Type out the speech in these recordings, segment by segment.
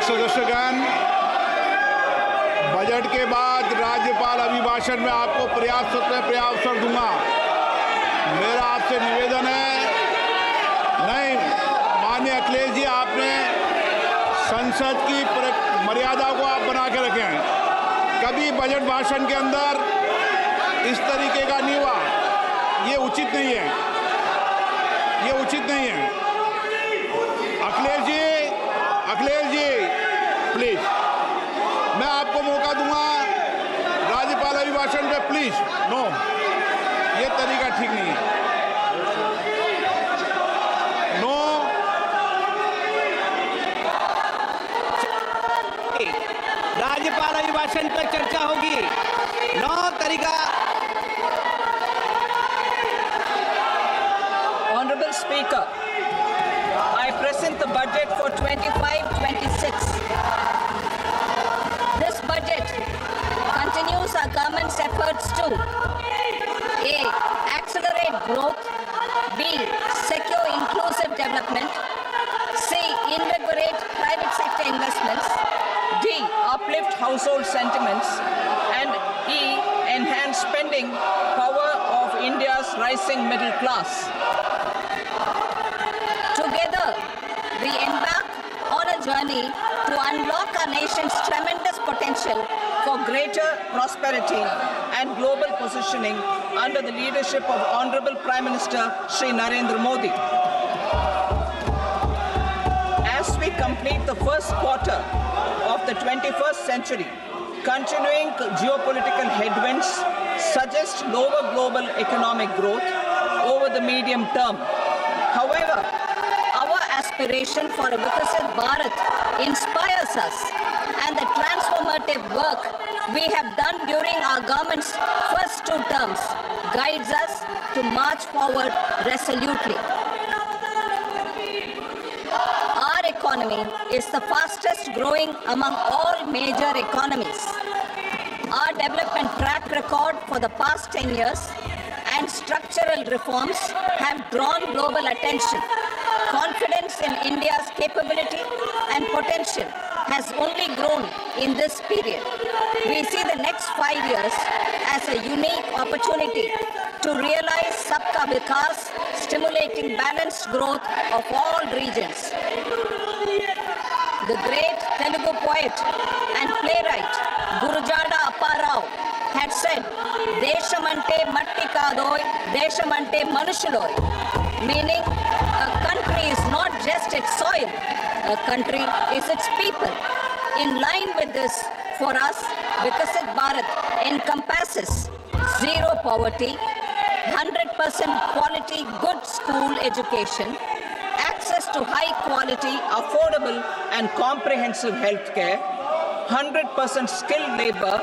सदस्यगण, budget के बाद राज्यपाल अभिभाषण में आपको पर्याप्त अवसर दूंगा। मेरा आपसे निवेदन है, नहीं माननीय अखिलेश जी, आपने संसद की मर्यादा को आप बना के रखे हैं। कभी बजट भाषण के अंदर इस तरीके का नहीं हुआ, ये उचित नहीं है, ये उचित नहीं है। अखिलेश जी प्लीज, मैं आपको मौका दूंगा राज्यपाल अभिभाषण पे, प्लीज। नो, ये तरीका ठीक नहीं है। नो, राज्यपाल अभिभाषण पर चर्चा होगी। नो तरीका। Honorable Speaker, I present the budget for 25-26. This budget continues our government's efforts to A. Accelerate growth, B. Secure inclusive development, C. Invigorate private sector investments, D. Uplift household sentiments, and E. Enhance spending power of India's rising middle class. Together, we embark on a journey to unlock our nation's tremendous potential for greater prosperity and global positioning under the leadership of Honorable Prime Minister Shri Narendra Modi. As we complete the first quarter of the 21st century, continuing geopolitical headwinds suggest lower global economic growth over the medium term. However, our aspiration for a Vikasit Bharat inspires us, and the transformative work we have done during our government's first 2 terms guides us to march forward resolutely. Our economy is the fastest growing among all major economies. Our development track record for the past 10 years and structural reforms have drawn global attention. Confidence in India's capability and potential has only grown in this period. We see the next 5 years as a unique opportunity to realize Sabka Vikas, stimulating balanced growth of all regions. The great Telugu poet and playwright Gurujada Apparao had said, "Deshamante matti kadoy, deshamante manushuloy," meaning a country is not just its soil, a country is its people. In line with this, for us, Vikasit Bharat encompasses zero poverty, 100% quality good school education, access to high quality, affordable and comprehensive health care, 100% skilled labor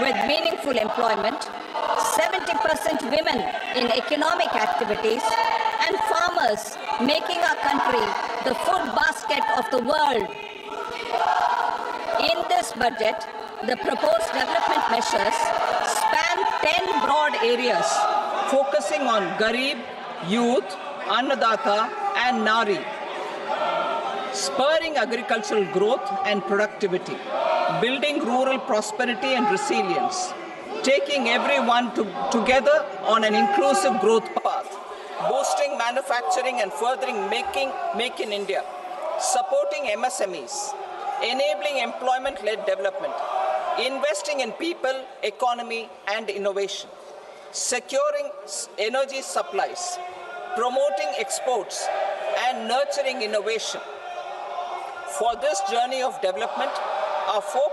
with meaningful employment, 70% women in economic activities, and farmers making our country the food basket of the world. In this budget, the proposed development measures span 10 broad areas, focusing on Garib, youth, Annadata, and Nari, spurring agricultural growth and productivity, building rural prosperity and resilience, taking everyone together on an inclusive growth path, boosting manufacturing and furthering Make in India, supporting MSMEs, enabling employment-led development, investing in people, economy, and innovation, securing energy supplies, promoting exports, and nurturing innovation. For this journey of development, our 4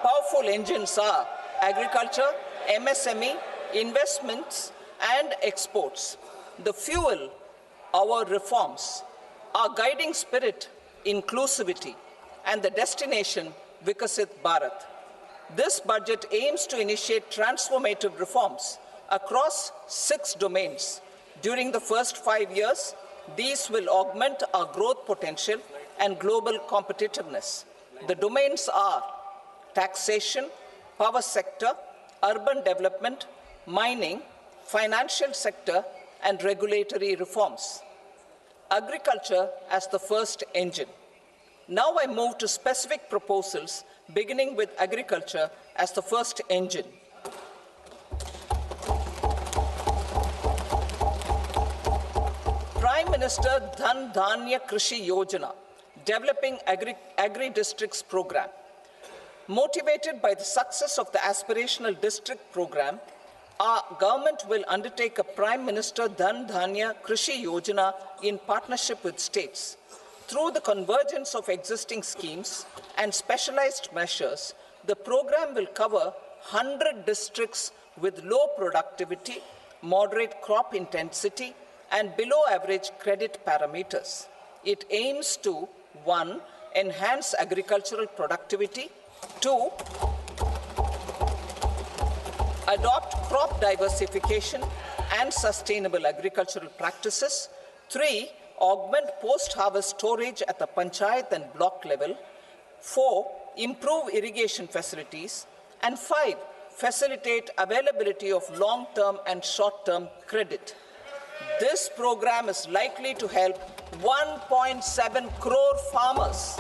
powerful engines are agriculture, MSME, investments, and exports. The fuel, our reforms, our guiding spirit, inclusivity, and the destination, Vikasit Bharat. This budget aims to initiate transformative reforms across 6 domains. During the first 5 years, these will augment our growth potential and global competitiveness. The domains are taxation, power sector, urban development, mining, financial sector, and regulatory reforms. Agriculture as the first engine. Now I move to specific proposals, beginning with agriculture as the first engine. Prime Minister Dhan Dhanya Krishi Yojana, developing agri-districts program. Motivated by the success of the aspirational district program, our government will undertake a Prime Minister Dhan Dhanya Krishi Yojana in partnership with states. Through the convergence of existing schemes and specialized measures, the program will cover 100 districts with low productivity, moderate crop intensity, and below average credit parameters. It aims to 1. Enhance agricultural productivity, 2. Adopt crop diversification and sustainable agricultural practices, 3. Augment post-harvest storage at the panchayat and block level, 4. Improve irrigation facilities, and 5. Facilitate availability of long-term and short-term credit. This program is likely to help 1.7 crore farmers.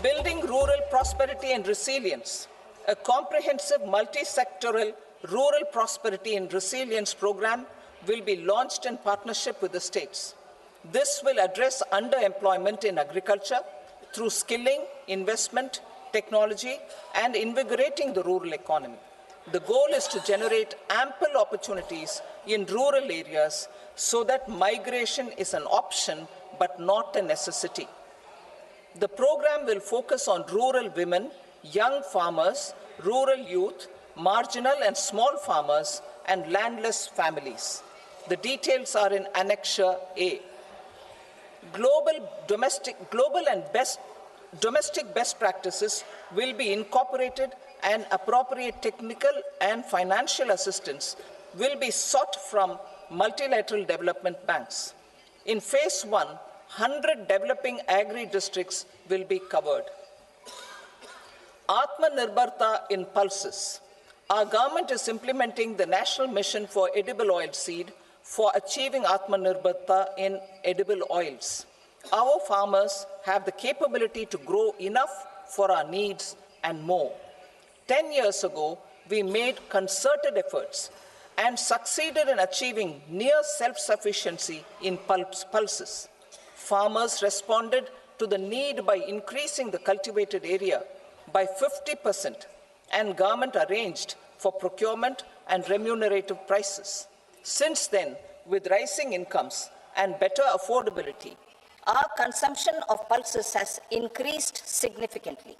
Building rural prosperity and resilience. A comprehensive multi-sectoral rural prosperity and resilience program will be launched in partnership with the states. This will address underemployment in agriculture through skilling, investment, technology, and invigorating the rural economy. The goal is to generate ample opportunities in rural areas so that migration is an option but not a necessity. The program will focus on rural women, young farmers, rural youth, marginal and small farmers, and landless families. The details are in Annexure A. Domestic best practices will be incorporated, and appropriate technical and financial assistance will be sought from multilateral development banks. In Phase 1, 100 developing agri-districts will be covered. Atmanirbharta in pulses. Our government is implementing the National Mission for Edible Oilseed for achieving Atmanirbharta in edible oils. Our farmers have the capability to grow enough for our needs and more. 10 years ago, we made concerted efforts and succeeded in achieving near self-sufficiency in pulses. Farmers responded to the need by increasing the cultivated area by 50%, and government arranged for procurement and remunerative prices. Since then, with rising incomes and better affordability, our consumption of pulses has increased significantly.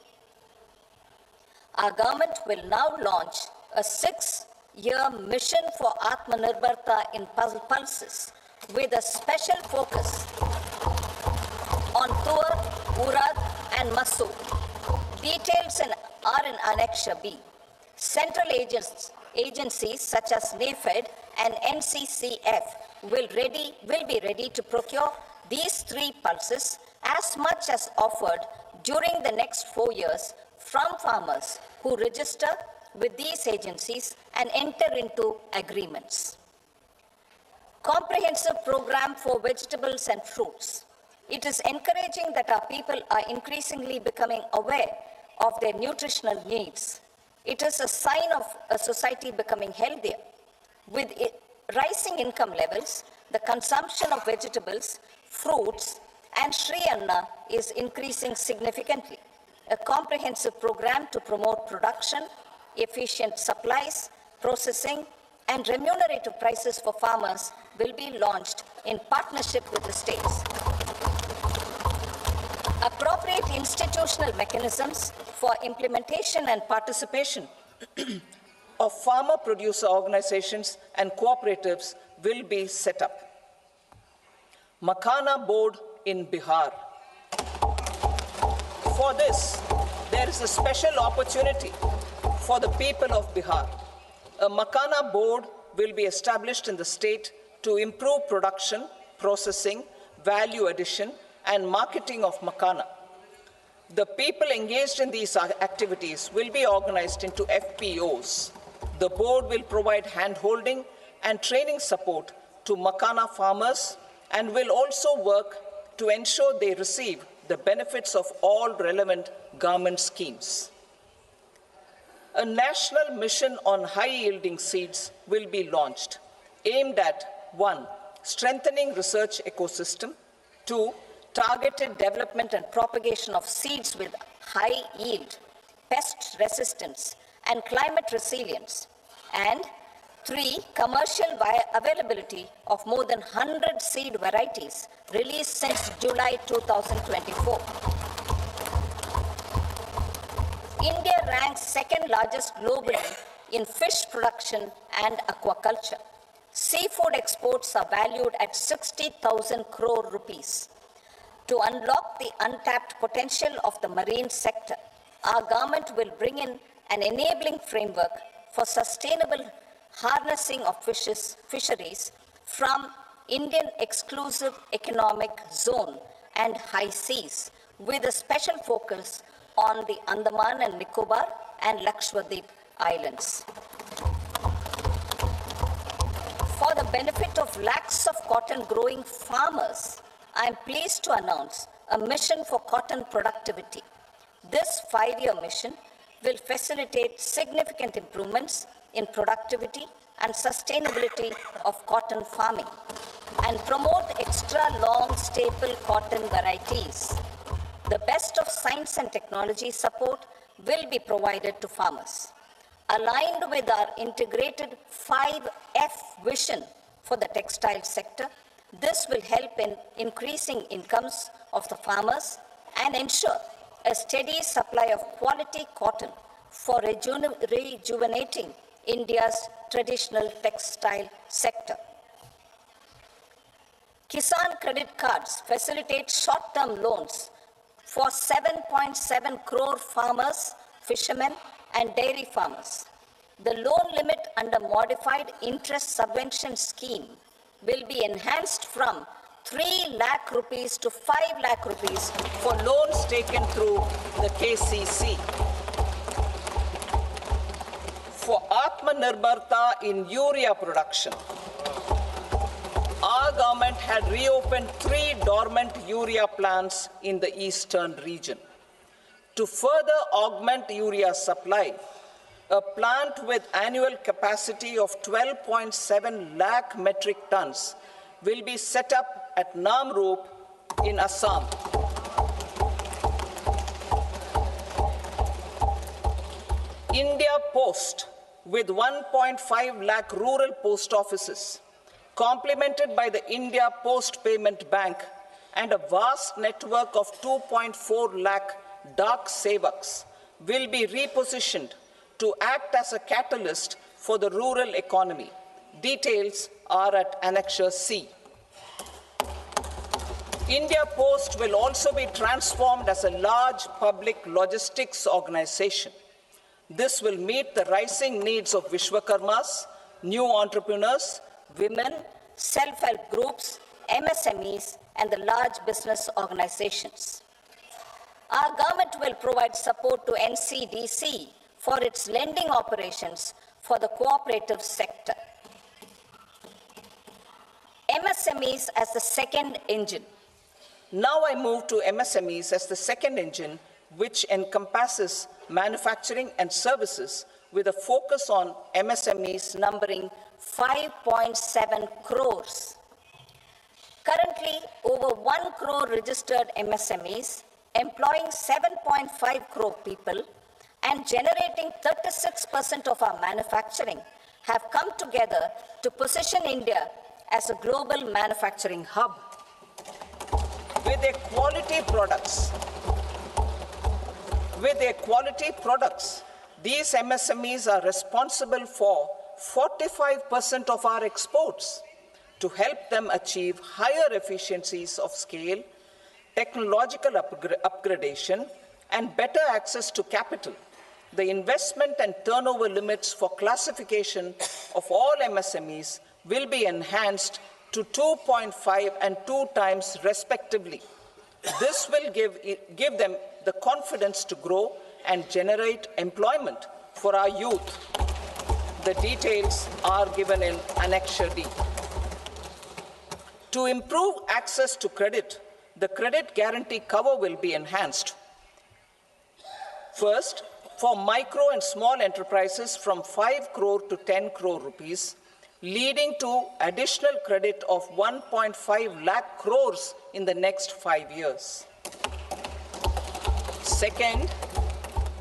Our government will now launch a 6-year mission for Atmanirbharta in pulses with a special focus on Tur, Urad and Masoor. Details are in Annexure B. Central agencies such as NAFED and NCCF will be ready to procure these 3 pulses as much as offered during the next 4 years from farmers who register with these agencies and enter into agreements. Comprehensive program for vegetables and fruits. It is encouraging that our people are increasingly becoming aware of their nutritional needs. It is a sign of a society becoming healthier. With rising income levels, the consumption of vegetables, fruits, and Shri Anna is increasing significantly. A comprehensive program to promote production, efficient supplies, processing, and remunerative prices for farmers will be launched in partnership with the states. Appropriate institutional mechanisms for implementation and participation of farmer-producer organizations and cooperatives will be set up. Makhana Board in Bihar. For this, there is a special opportunity for the people of Bihar. A Makhana Board will be established in the state to improve production, processing, value addition, and marketing of makhana. The people engaged in these activities will be organized into FPOs. The board will provide hand-holding and training support to makhana farmers, and will also work to ensure they receive the benefits of all relevant government schemes. A national mission on high-yielding seeds will be launched, aimed at 1. Strengthening research ecosystem, 2. Targeted development and propagation of seeds with high yield, pest resistance, and climate resilience, and 3. Commercial availability of more than 100 seed varieties released since July 2024. India ranks second largest globally in fish production and aquaculture. Seafood exports are valued at 60,000 crore rupees. To unlock the untapped potential of the marine sector, our government will bring in an enabling framework for sustainable harnessing of fisheries from Indian exclusive economic zone and high seas, with a special focus on the Andaman and Nicobar and Lakshadweep Islands. For the benefit of lakhs of cotton growing farmers, I am pleased to announce a mission for cotton productivity. This 5-year mission will facilitate significant improvements in productivity and sustainability of cotton farming and promote extra long staple cotton varieties. The best of science and technology support will be provided to farmers. Aligned with our integrated 5F vision for the textile sector, this will help in increasing incomes of the farmers and ensure a steady supply of quality cotton for rejuvenating India's traditional textile sector. Kisan credit cards facilitate short-term loans for 7.7 crore farmers, fishermen, and dairy farmers. The loan limit under modified interest subvention scheme will be enhanced from 3 lakh rupees to 5 lakh rupees for loans taken through the KCC. For Atmanirbharta in urea production, our government had reopened 3 dormant urea plants in the eastern region. To further augment urea supply, a plant with annual capacity of 12.7 lakh metric tons will be set up at Namrup in Assam. India Post, with 1.5 lakh rural post offices, complemented by the India Post Payment Bank and a vast network of 2.4 lakh Dak Sevaks, will be repositioned to act as a catalyst for the rural economy. Details are at Annexure C. India Post will also be transformed as a large public logistics organization. This will meet the rising needs of Vishwakarmas, new entrepreneurs, women, self-help groups, MSMEs, and the large business organizations. Our government will provide support to NCDC for its lending operations for the cooperative sector. MSMEs as the second engine. Now I move to MSMEs as the second engine, which encompasses manufacturing and services with a focus on MSMEs numbering 5.7 crores. Currently, over 1 crore registered MSMEs, employing 7.5 crore people and generating 36% of our manufacturing, have come together to position India as a global manufacturing hub. With their quality products, these MSMEs are responsible for 45% of our exports. To help them achieve higher efficiencies of scale, technological upgradation, and better access to capital, the investment and turnover limits for classification of all MSMEs will be enhanced to 2.5 and 2 times respectively. This will give them the confidence to grow and generate employment for our youth. The details are given in Annexure D. To improve access to credit, the credit guarantee cover will be enhanced. First, for micro and small enterprises from 5 crore to 10 crore rupees, leading to additional credit of 1.5 lakh crores in the next 5 years. Second,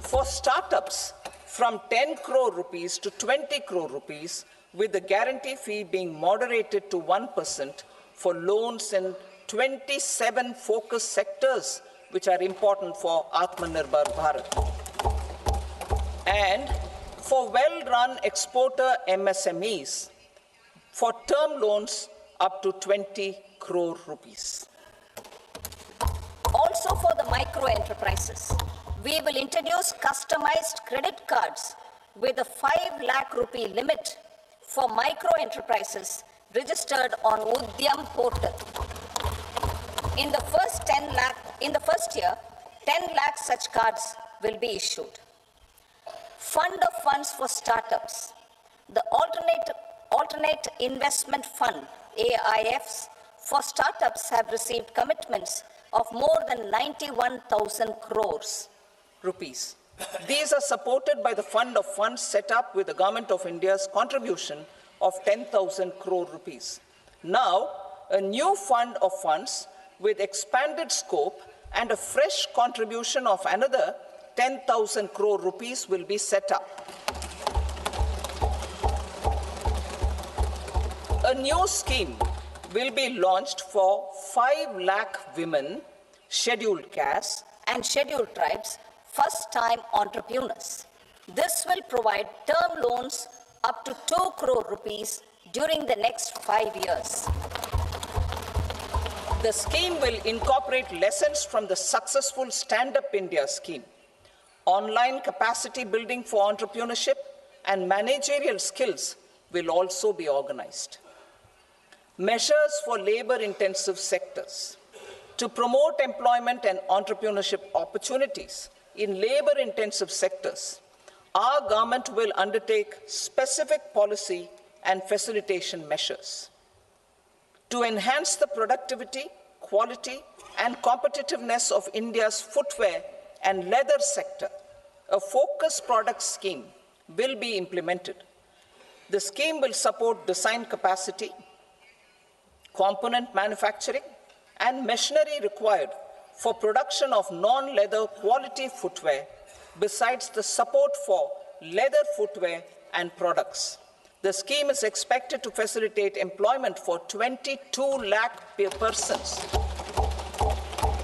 for startups from 10 crore rupees to 20 crore rupees, with the guarantee fee being moderated to 1% for loans in 27 focus sectors which are important for Atmanirbhar Bharat. And for well-run exporter MSMEs, for term loans up to 20 crore rupees. Also for the micro enterprises, we will introduce customized credit cards with a 5 lakh rupee limit for micro enterprises registered on Udyam portal. In the first year, 10 lakh such cards will be issued. Fund of funds for startups. The alternate investment fund, AIFs, for startups have received commitments of more than 91,000 crores rupees. These are supported by the fund of funds set up with the Government of India's contribution of 10,000 crore rupees. Now, a new fund of funds with expanded scope and a fresh contribution of another 10,000 crore rupees will be set up. A new scheme will be launched for 5 lakh women, scheduled castes, and scheduled tribes, first-time entrepreneurs. This will provide term loans up to 2 crore rupees during the next 5 years. The scheme will incorporate lessons from the successful Stand Up India scheme. Online capacity building for entrepreneurship and managerial skills will also be organized. Measures for labor-intensive sectors. To promote employment and entrepreneurship opportunities in labor-intensive sectors, our government will undertake specific policy and facilitation measures. To enhance the productivity, quality, and competitiveness of India's footwear and leather sector, a focused product scheme will be implemented. The scheme will support design capacity, component manufacturing, and machinery required for production of non-leather quality footwear, besides the support for leather footwear and products. The scheme is expected to facilitate employment for 22 lakh persons,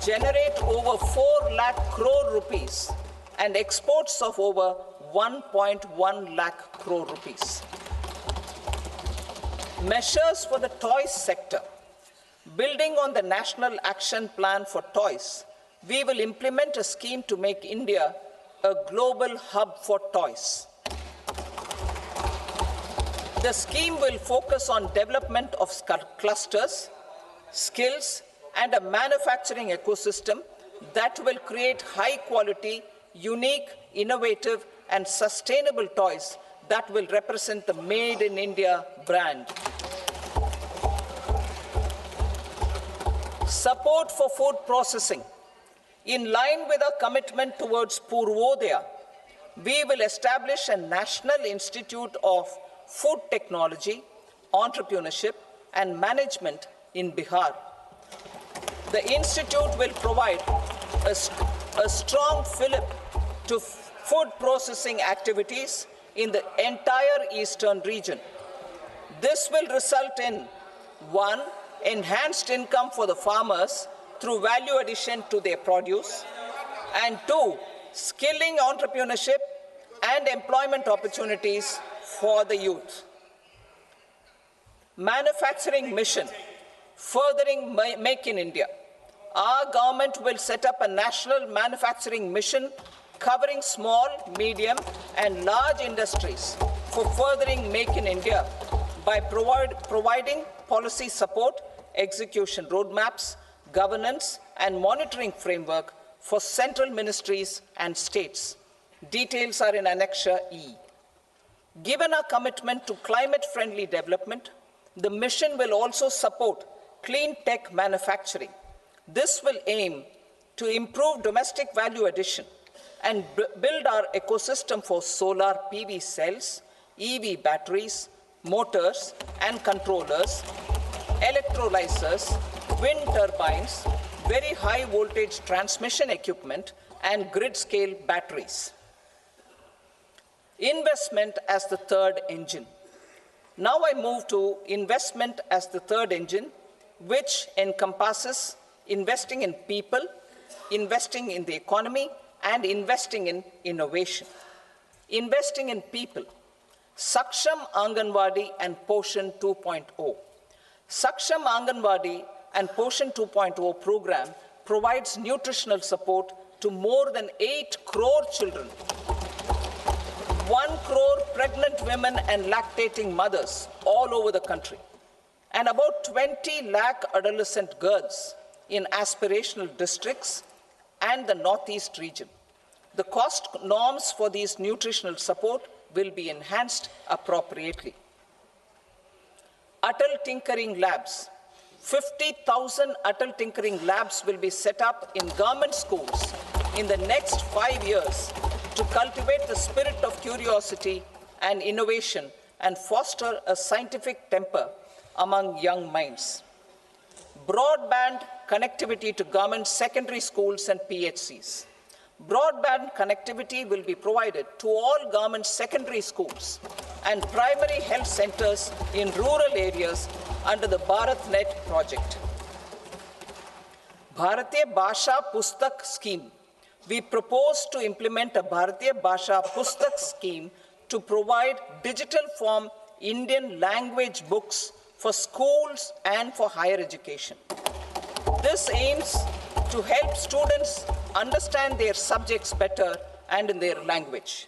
generate over 4 lakh crore rupees, and exports of over 1.1 lakh crore rupees. Measures for the toys sector. Building on the National Action Plan for Toys, we will implement a scheme to make India a global hub for toys. The scheme will focus on development of clusters, skills, and a manufacturing ecosystem that will create high-quality, unique, innovative, and sustainable toys that will represent the Made in India brand. Support for food processing. In line with our commitment towards Purvodaya, we will establish a National Institute of Food Technology, Entrepreneurship, and Management in Bihar. The institute will provide a strong fillip to food processing activities in the entire eastern region. This will result in 1. Enhanced income for the farmers through value addition to their produce, and 2. Skilling entrepreneurship and employment opportunities for the youth. Manufacturing mission, furthering Make in India. Our government will set up a national manufacturing mission covering small, medium, and large industries for furthering Make in India by providing policy support, execution roadmaps, governance, and monitoring framework for central ministries and states. Details are in Annexure E. Given our commitment to climate-friendly development, the mission will also support clean tech manufacturing. This will aim to improve domestic value addition and build our ecosystem for solar PV cells, EV batteries, motors and controllers, electrolyzers, wind turbines, very high voltage transmission equipment, and grid-scale batteries. Investment as the third engine. Now I move to investment as the third engine, which encompasses investing in people, investing in the economy, and investing in innovation. Investing in people. Saksham Anganwadi and Poshan 2.0. Saksham Anganwadi and Poshan 2.0 program provides nutritional support to more than 8 crore children, 1 crore pregnant women and lactating mothers all over the country, and about 20 lakh adolescent girls in aspirational districts and the Northeast region. The cost norms for these nutritional support will be enhanced appropriately. Atal Tinkering Labs. 50,000 Atal Tinkering Labs will be set up in government schools in the next 5 years to cultivate the spirit of curiosity and innovation and foster a scientific temper among young minds. Broadband connectivity to government secondary schools and PHCs. Broadband connectivity will be provided to all government secondary schools and primary health centers in rural areas under the BharatNet project. Bharatiya Bhasha Pustak Scheme. We propose to implement a Bharatiya Bhasha Pustak scheme to provide digital form Indian language books for schools and for higher education. This aims to help students understand their subjects better and in their language.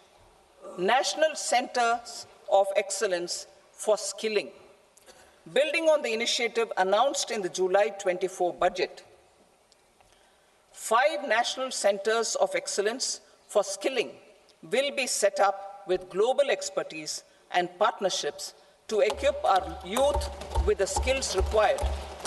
National Centers of Excellence for Skilling. Building on the initiative announced in the July 24 budget, 5 National Centers of Excellence for Skilling will be set up with global expertise and partnerships to equip our youth with the skills required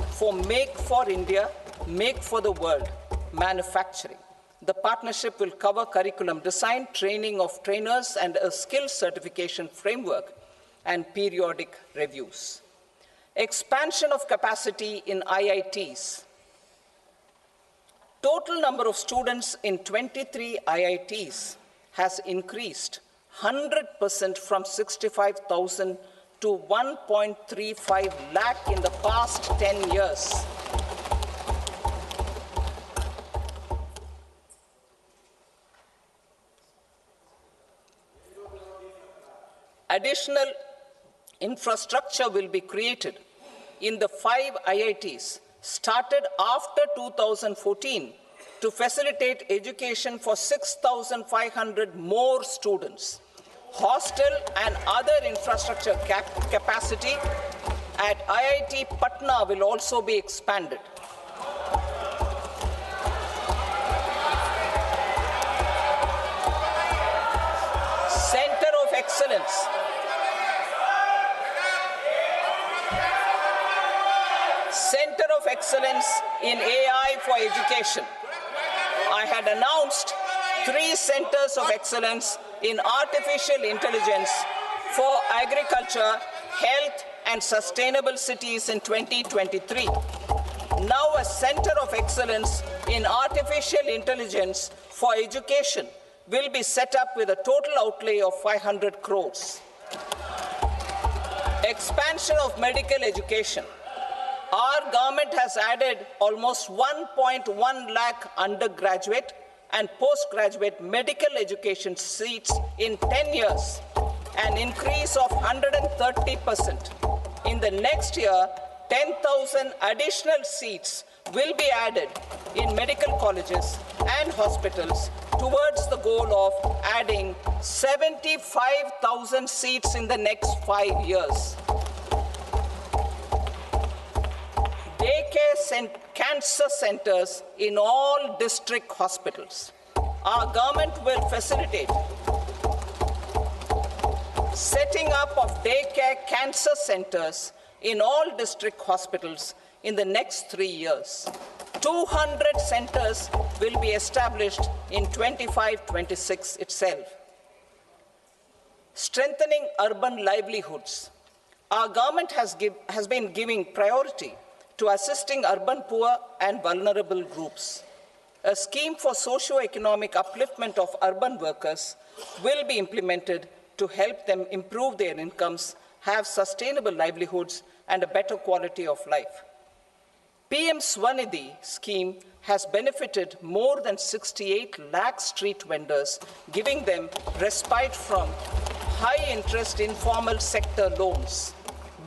for Make for India, Make for the World manufacturing. The partnership will cover curriculum design, training of trainers, and a skills certification framework and periodic reviews. Expansion of capacity in IITs. Total number of students in 23 IITs has increased 100% from 65,000 to 1.35 lakh in the past 10 years. Additional infrastructure will be created in the 5 IITs started after 2014 to facilitate education for 6,500 more students. Hostel and other infrastructure capacity at IIT Patna will also be expanded. Center of Excellence. Center of Excellence in AI for Education. I had announced 3 centers of excellence in artificial intelligence for agriculture, health, and sustainable cities in 2023. Now a center of excellence in artificial intelligence for education will be set up with a total outlay of 500 crores. Expansion of medical education. Our government has added almost 1.1 lakh undergraduate and postgraduate medical education seats in 10 years, an increase of 130%. In the next year, 10,000 additional seats will be added in medical colleges and hospitals towards the goal of adding 75,000 seats in the next 5 years. Daycare cancer centers in all district hospitals. Our government will facilitate setting up of daycare cancer centers in all district hospitals in the next 3 years. 200 centers will be established in 25-26 itself. Strengthening urban livelihoods. Our government has been giving priority to assisting urban poor and vulnerable groups. A scheme for socio-economic upliftment of urban workers will be implemented to help them improve their incomes, have sustainable livelihoods, and a better quality of life. PM Swanidhi scheme has benefited more than 68 lakh street vendors, giving them respite from high-interest informal sector loans.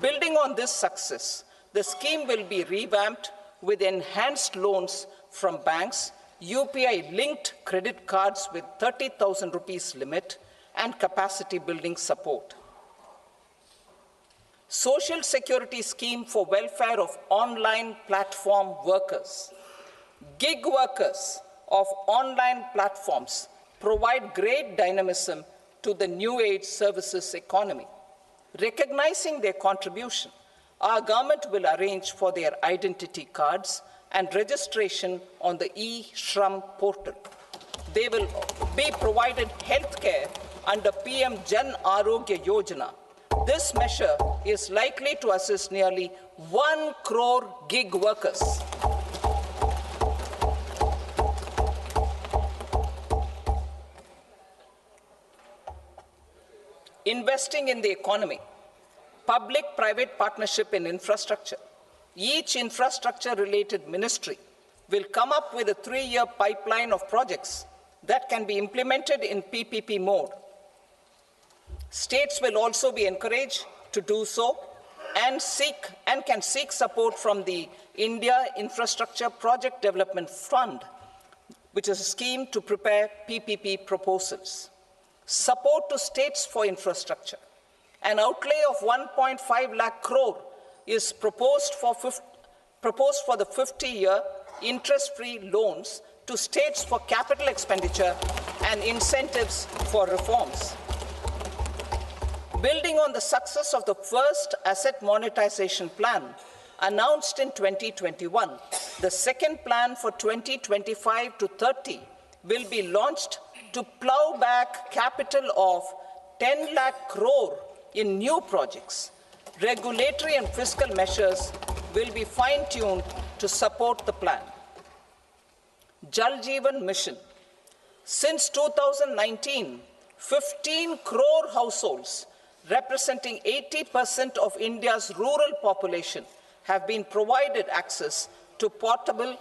Building on this success, the scheme will be revamped with enhanced loans from banks, UPI-linked credit cards with 30,000 rupees limit, and capacity building support. Social Security Scheme for welfare of online platform workers. Gig workers of online platforms provide great dynamism to the new age services economy. Recognizing their contribution, our government will arrange for their identity cards and registration on the e-Shram portal. They will be provided health care under PM Jan Arogya Yojana. This measure is likely to assist nearly 1 crore gig workers. Investing in the economy. Public-private partnership in infrastructure. Each infrastructure-related ministry will come up with a 3-year pipeline of projects that can be implemented in PPP mode. States will also be encouraged to do so and can seek support from the India Infrastructure Project Development Fund, which is a scheme to prepare PPP proposals. Support to states for infrastructure. An outlay of 1.5 lakh crore is proposed for the 50-year interest-free loans to states for capital expenditure and incentives for reforms. Building on the success of the first asset monetization plan announced in 2021, the second plan for 2025 to 30 will be launched to plow back capital of 10 lakh crore in new projects. Regulatory and fiscal measures will be fine-tuned to support the plan. Jal Jeevan Mission. Since 2019, 15 crore households representing 80% of India's rural population have been provided access to portable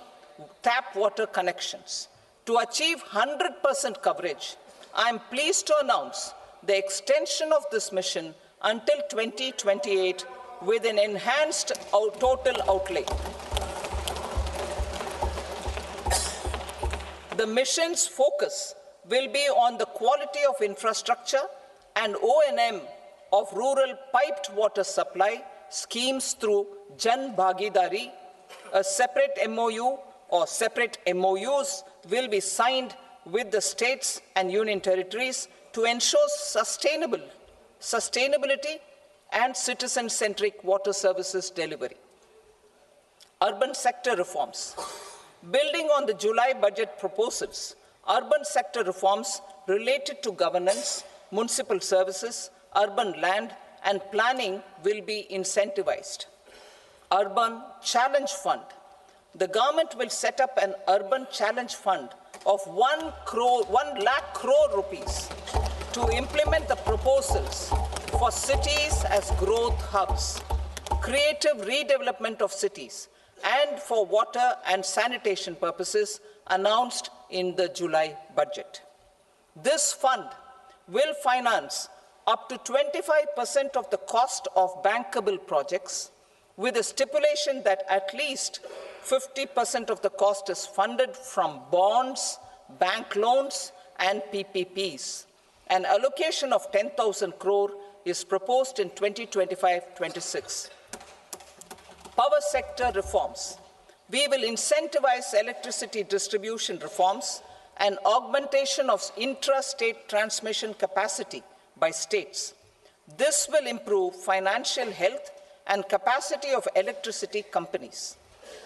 tap water connections. To achieve 100% coverage, I am pleased to announce the extension of this mission until 2028 with an enhanced total outlay. The mission's focus will be on the quality of infrastructure and O&M of rural piped water supply schemes through Jan Bhagidari. A separate MOU or separate MOUs will be signed with the states and union territories to ensure sustainability and citizen-centric water services delivery. Urban sector reforms. Building on the July budget proposals, urban sector reforms related to governance, municipal services, urban land, and planning will be incentivized. Urban Challenge Fund. The government will set up an Urban Challenge Fund of 1 lakh crore rupees to implement the proposals for cities as growth hubs, creative redevelopment of cities, and for water and sanitation purposes announced in the July budget. This fund will finance up to 25% of the cost of bankable projects, with a stipulation that at least 50% of the cost is funded from bonds, bank loans, and PPPs. An allocation of 10,000 crore is proposed in 2025-26. Power sector reforms. We will incentivize electricity distribution reforms and augmentation of intra-state transmission capacity by states. This will improve financial health and capacity of electricity companies.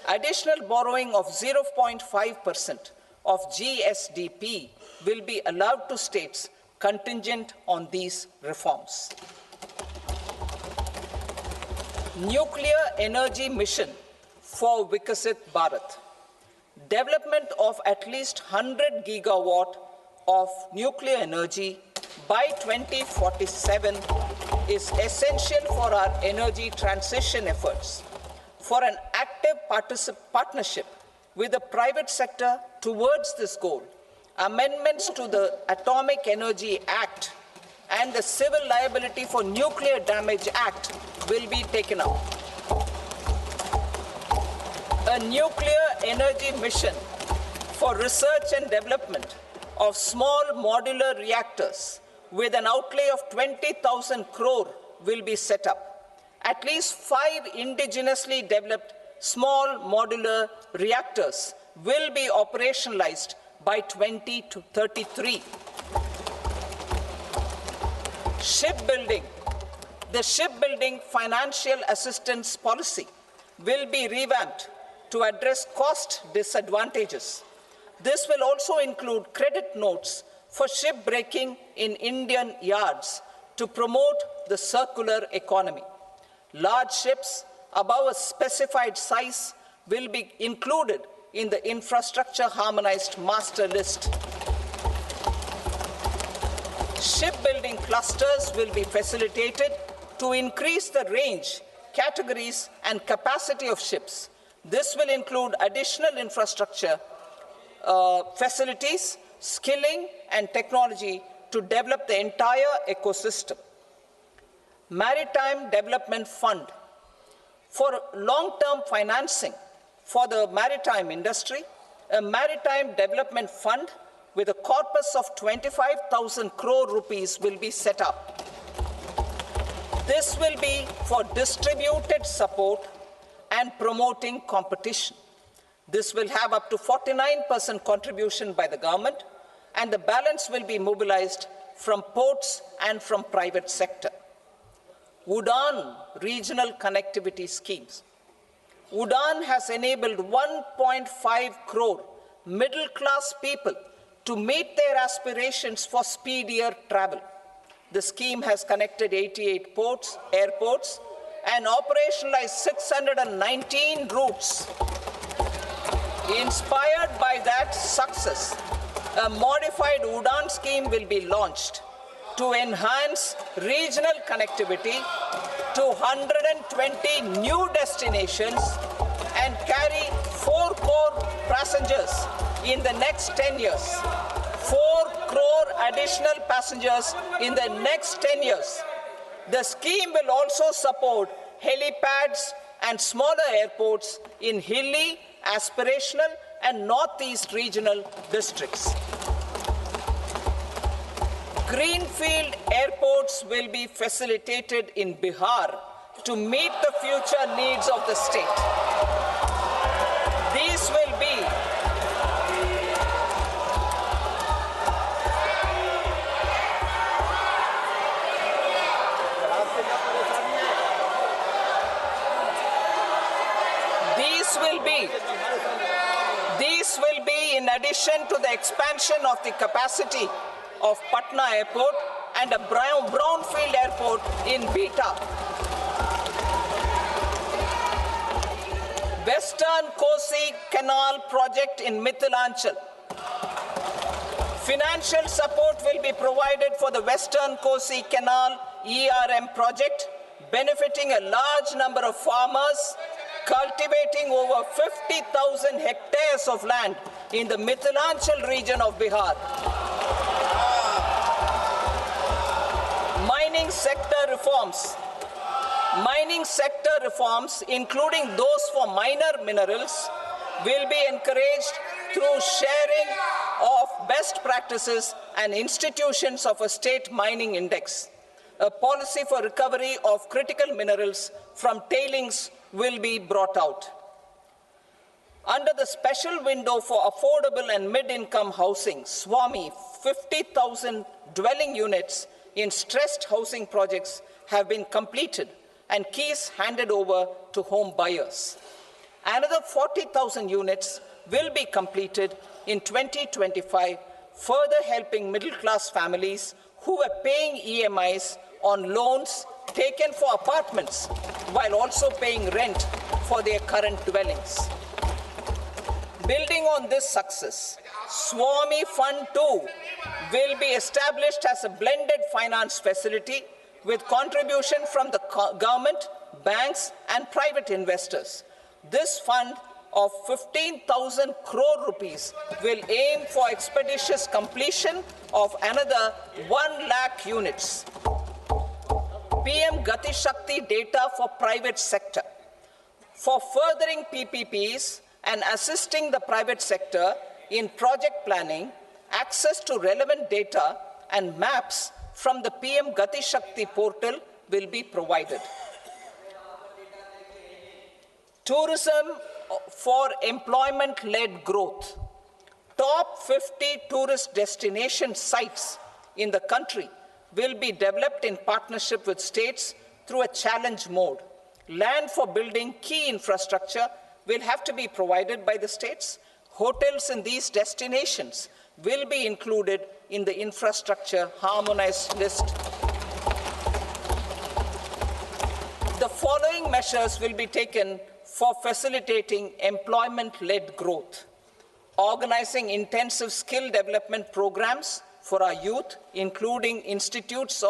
Additional borrowing of 0.5% of GSDP will be allowed to states contingent on these reforms. Nuclear energy mission for Vikasit Bharat. Development of at least 100 gigawatt of nuclear energy by 2047 is essential for our energy transition efforts. For an active partnership with the private sector towards this goal, amendments to the Atomic Energy Act and the Civil Liability for Nuclear Damage Act will be taken up. A nuclear energy mission for research and development of small modular reactors with an outlay of 20,000 crore will be set up. At least 5 indigenously developed small modular reactors will be operationalized by 2033. Shipbuilding. The shipbuilding financial assistance policy will be revamped to address cost disadvantages. This will also include credit notes for shipbreaking in Indian yards to promote the circular economy. Large ships above a specified size will be included in the infrastructure harmonized master list. Shipbuilding clusters will be facilitated to increase the range, categories, and capacity of ships. This will include additional infrastructure, facilities, skilling, and technology to develop the entire ecosystem. Maritime Development Fund. For long-term financing for the maritime industry, a Maritime Development Fund with a corpus of 25,000 crore rupees will be set up. This will be for distributed support and promoting competition. This will have up to 49% contribution by the government, and the balance will be mobilized from ports and from private sector. UDAN regional connectivity schemes. UDAN has enabled 1.5 crore middle-class people to meet their aspirations for speedier travel. The scheme has connected 88 airports, and operationalized 619 routes. Inspired by that success, a modified UDAN scheme will be launched to enhance regional connectivity to 120 new destinations and carry 4 crore passengers in the next 10 years. 4 crore additional passengers in the next 10 years. The scheme will also support helipads and smaller airports in hilly, aspirational, and northeast regional districts. Greenfield airports will be facilitated in Bihar to meet the future needs of the state. These will be in addition to the expansion of the capacity of Patna Airport and a brownfield airport in Beta. Western Kosi Canal project in Mithilanchal. Financial support will be provided for the Western Kosi Canal ERM project, benefiting a large number of farmers, cultivating over 50,000 hectares of land in the Mithilanchal region of Bihar. Mining sector reforms. Mining sector reforms, including those for minor minerals, will be encouraged through sharing of best practices and institutions of a state mining index. A policy for recovery of critical minerals from tailings will be brought out. Under the special window for affordable and mid-income housing, SWAMI, 50,000 dwelling units in stressed housing projects have been completed and keys handed over to home buyers. Another 40,000 units will be completed in 2025, further helping middle-class families who are paying EMIs on loans taken for apartments while also paying rent for their current dwellings. Building on this success, Swami Fund 2 will be established as a blended finance facility with contribution from the government, banks, and private investors. This fund of 15,000 crore rupees will aim for expeditious completion of another 1 lakh units. PM Gati Shakti data for private sector. For furthering PPPs and assisting the private sector in project planning, access to relevant data and maps from the PM Gati Shakti portal will be provided. Tourism for employment-led growth. Top 50 tourist destination sites in the country will be developed in partnership with states through a challenge mode. Land for building key infrastructure will have to be provided by the states. Hotels in these destinations will be included in the infrastructure harmonized list. The following measures will be taken for facilitating employment-led growth. Organizing intensive skill development programs for our youth, including in institutes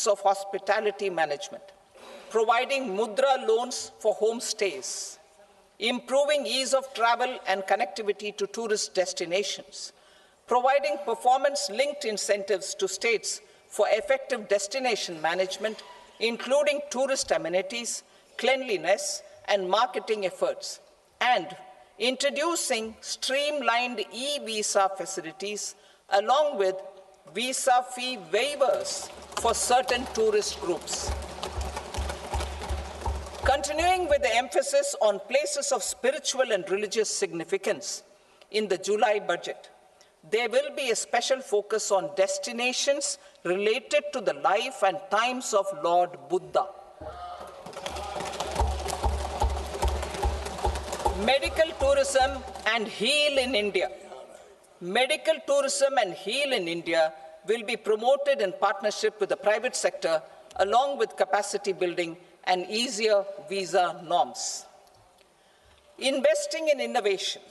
of hospitality management. Providing mudra loans for homestays. Improving ease of travel and connectivity to tourist destinations. Providing performance-linked incentives to states for effective destination management, including tourist amenities, cleanliness, and marketing efforts, and introducing streamlined e-visa facilities along with visa fee waivers for certain tourist groups. Continuing with the emphasis on places of spiritual and religious significance, in the July budget, there will be a special focus on destinations related to the life and times of Lord Buddha. Medical tourism and heal in India. Medical tourism and heal in India will be promoted in partnership with the private sector, along with capacity building and easier visa norms. Investing in innovation.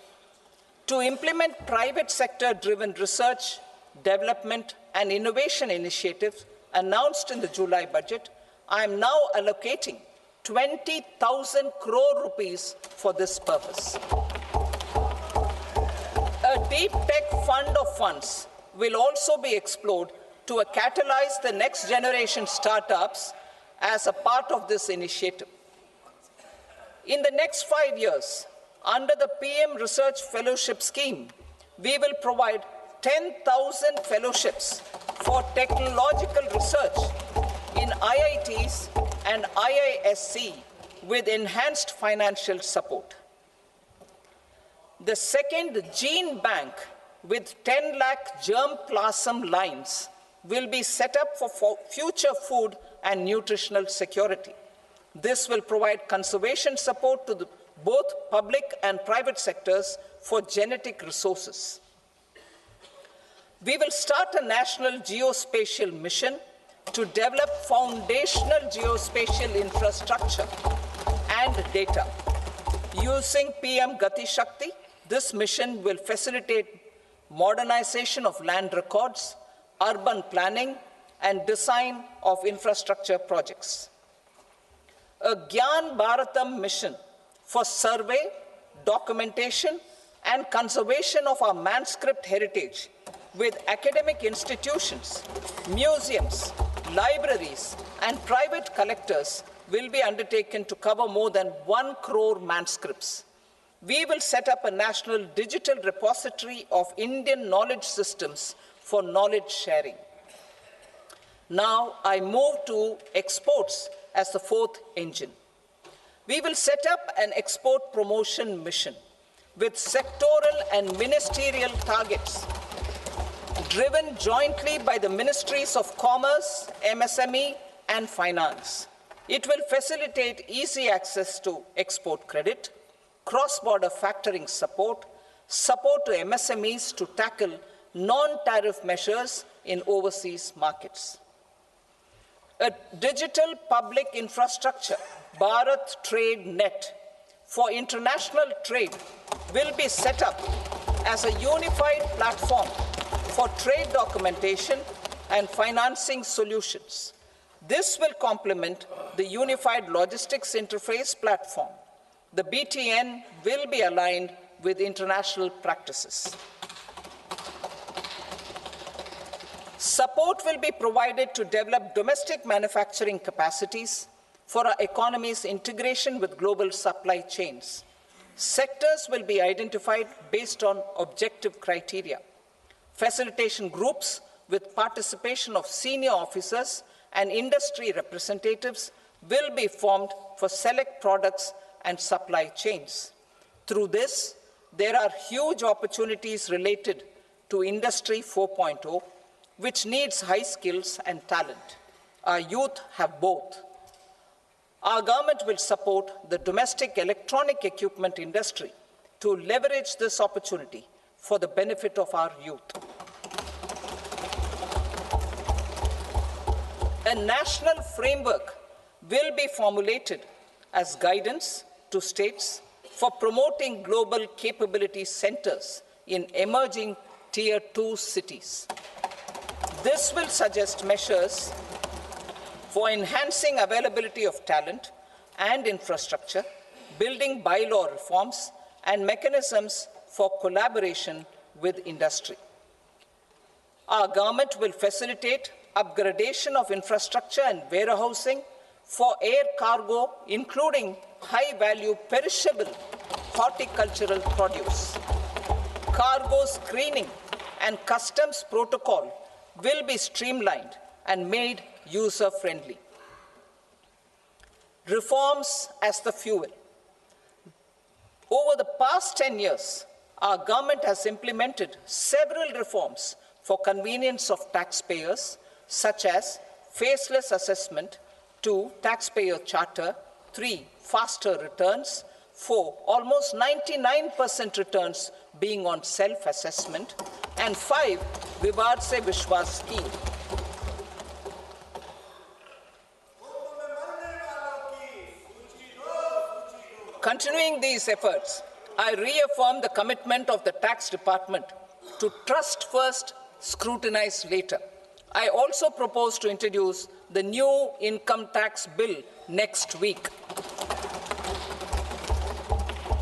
To implement private sector-driven research, development, and innovation initiatives announced in the July budget, I am now allocating 20,000 crore rupees for this purpose. A deep tech fund of funds will also be explored to catalyze the next generation startups as a part of this initiative. In the next 5 years, under the PM Research Fellowship Scheme, we will provide 10,000 fellowships for technological research in IITs and IISc with enhanced financial support. The second gene bank with 10 lakh germplasm lines will be set up for future food and nutritional security. This will provide conservation support to both public and private sectors for genetic resources. We will start a national geospatial mission to develop foundational geospatial infrastructure and data. Using PM Gati Shakti, this mission will facilitate modernization of land records, urban planning, and design of infrastructure projects. A Gyan Bharatam mission for survey, documentation, and conservation of our manuscript heritage with academic institutions, museums, libraries, and private collectors will be undertaken to cover more than 1 crore manuscripts. We will set up a national digital repository of Indian knowledge systems for knowledge sharing. Now I move to exports as the fourth engine. We will set up an export promotion mission with sectoral and ministerial targets driven jointly by the Ministries of Commerce, MSME, and Finance. It will facilitate easy access to export credit, cross-border factoring support, support to MSMEs to tackle non-tariff measures in overseas markets. A digital public infrastructure, Bharat Trade Net, for international trade will be set up as a unified platform for trade documentation and financing solutions. This will complement the Unified Logistics Interface platform. The BTN will be aligned with international practices. Support will be provided to develop domestic manufacturing capacities for our economy's integration with global supply chains. Sectors will be identified based on objective criteria. Facilitation groups with participation of senior officers and industry representatives will be formed for select products and supply chains. Through this, there are huge opportunities related to Industry 4.0, which needs high skills and talent. Our youth have both. Our government will support the domestic electronic equipment industry to leverage this opportunity for the benefit of our youth. A national framework will be formulated as guidance to states for promoting global capability centers in emerging Tier 2 cities. This will suggest measures for enhancing availability of talent and infrastructure, building bylaw reforms, and mechanisms for collaboration with industry. Our government will facilitate upgradation of infrastructure and warehousing for air cargo, including high-value perishable horticultural produce. Cargo screening and customs protocol will be streamlined and made user-friendly. Reforms as the fuel. Over the past 10 years, our government has implemented several reforms for convenience of taxpayers, such as faceless assessment, 2, taxpayer charter, 3, faster returns, 4, almost 99% returns being on self-assessment, and 5, Vivad Se Vishwas scheme. Continuing these efforts, I reaffirm the commitment of the Tax Department to trust first, scrutinize later. I also propose to introduce the new income tax bill next week.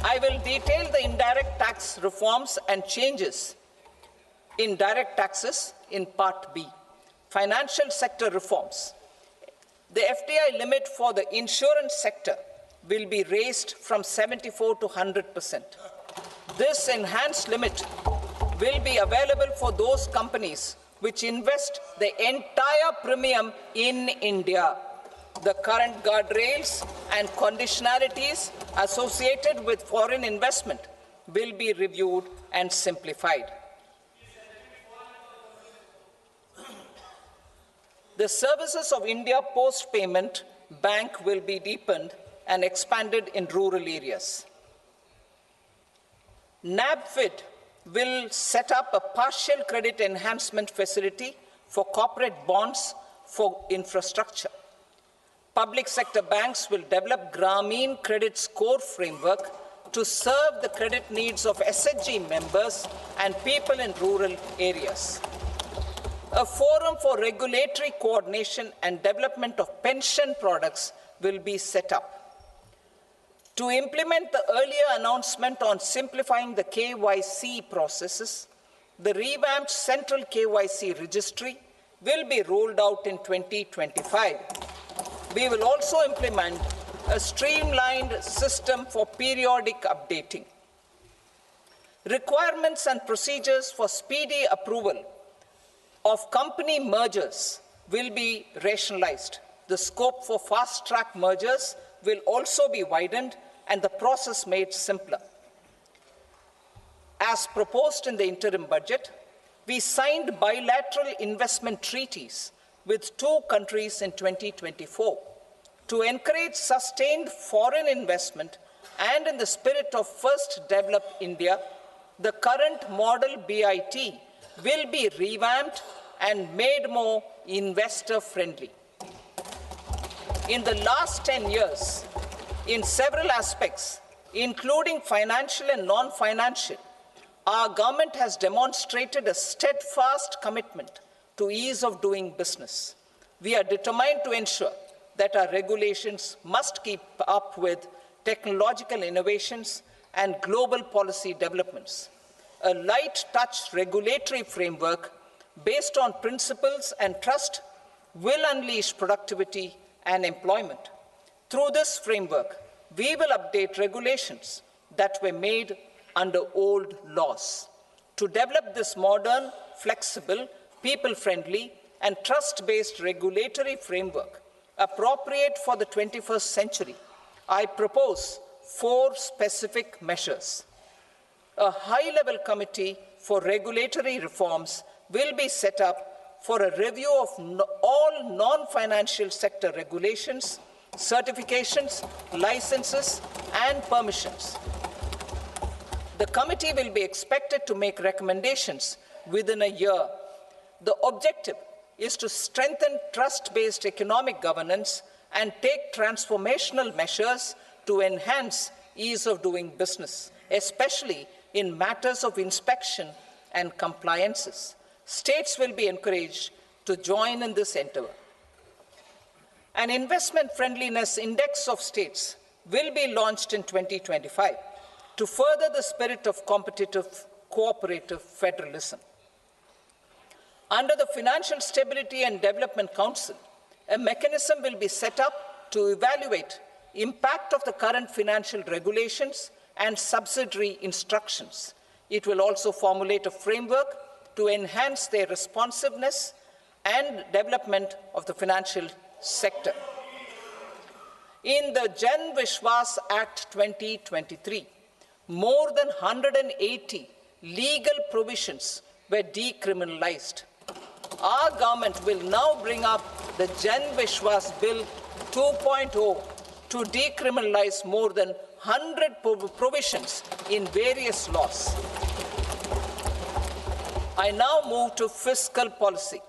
I will detail the indirect tax reforms and changes in direct taxes in Part B. Financial sector reforms. The FDI limit for the insurance sector will be raised from 74 to 100%. This enhanced limit will be available for those companies which invest the entire premium in India. The current guardrails and conditionalities associated with foreign investment will be reviewed and simplified. The services of India Post Payment Bank will be deepened and expanded in rural areas. NABFID will set up a partial credit enhancement facility for corporate bonds for infrastructure. Public sector banks will develop Grameen Credit Score framework to serve the credit needs of SHG members and people in rural areas. A forum for regulatory coordination and development of pension products will be set up. To implement the earlier announcement on simplifying the KYC processes, the revamped Central KYC Registry will be rolled out in 2025. We will also implement a streamlined system for periodic updating. Requirements and procedures for speedy approval of company mergers will be rationalized. The scope for fast-track mergers will also be widened and the process made simpler. As proposed in the interim budget, we signed bilateral investment treaties with 2 countries in 2024. To encourage sustained foreign investment and in the spirit of First Develop India, the current model BIT will be revamped and made more investor-friendly. In the last 10 years, in several aspects, including financial and non-financial, our government has demonstrated a steadfast commitment to ease of doing business. We are determined to ensure that our regulations must keep up with technological innovations and global policy developments. A light-touch regulatory framework based on principles and trust will unleash productivity and employment. Through this framework, we will update regulations that were made under old laws. To develop this modern, flexible, people-friendly, and trust-based regulatory framework appropriate for the 21st century, I propose 4 specific measures. A high-level committee for regulatory reforms will be set up for a review of all non-financial sector regulations, certifications, licenses, and permissions. The committee will be expected to make recommendations within a year. The objective is to strengthen trust-based economic governance and take transformational measures to enhance ease of doing business, especially in matters of inspection and compliances. States will be encouraged to join in this endeavor. An investment friendliness index of states will be launched in 2025 to further the spirit of competitive, cooperative federalism. Under the Financial Stability and Development Council, a mechanism will be set up to evaluate impact of the current financial regulations and subsidiary instructions. It will also formulate a framework to enhance their responsiveness and development of the financial sector. In the Jan Vishwas Act 2023, more than 180 legal provisions were decriminalized. Our government will now bring up the Jan Vishwas Bill 2.0 to decriminalize more than 100 provisions in various laws. I now move to fiscal policy.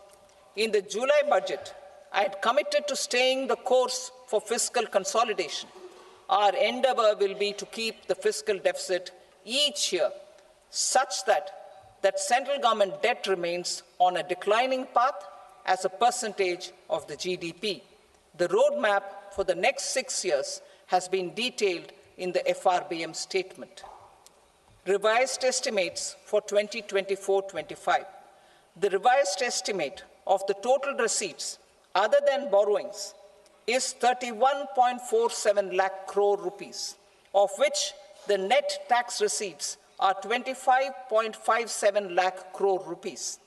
In the July budget, I had committed to staying the course for fiscal consolidation. Our endeavor will be to keep the fiscal deficit each year such that central government debt remains on a declining path as a percentage of the GDP. The roadmap for the next 6 years has been detailed in the FRBM statement. Revised estimates for 2024-25. The revised estimate of the total receipts other than borrowings is 31.47 lakh crore rupees, of which the net tax receipts are 25.57 lakh crore rupees.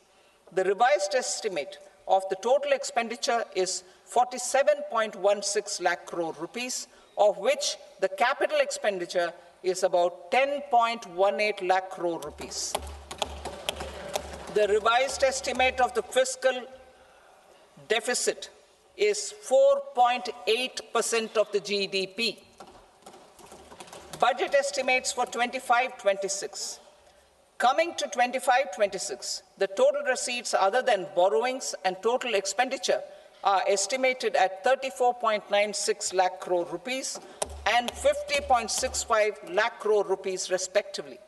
The revised estimate of the total expenditure is 47.16 lakh crore rupees, of which the capital expenditure is about 10.18 lakh crore rupees. The revised estimate of the fiscal deficit is 4.8% of the GDP. Budget estimates for 25-26. Coming to 25-26, the total receipts other than borrowings and total expenditure are estimated at 34.96 lakh crore rupees and 50.65 lakh crore rupees respectively.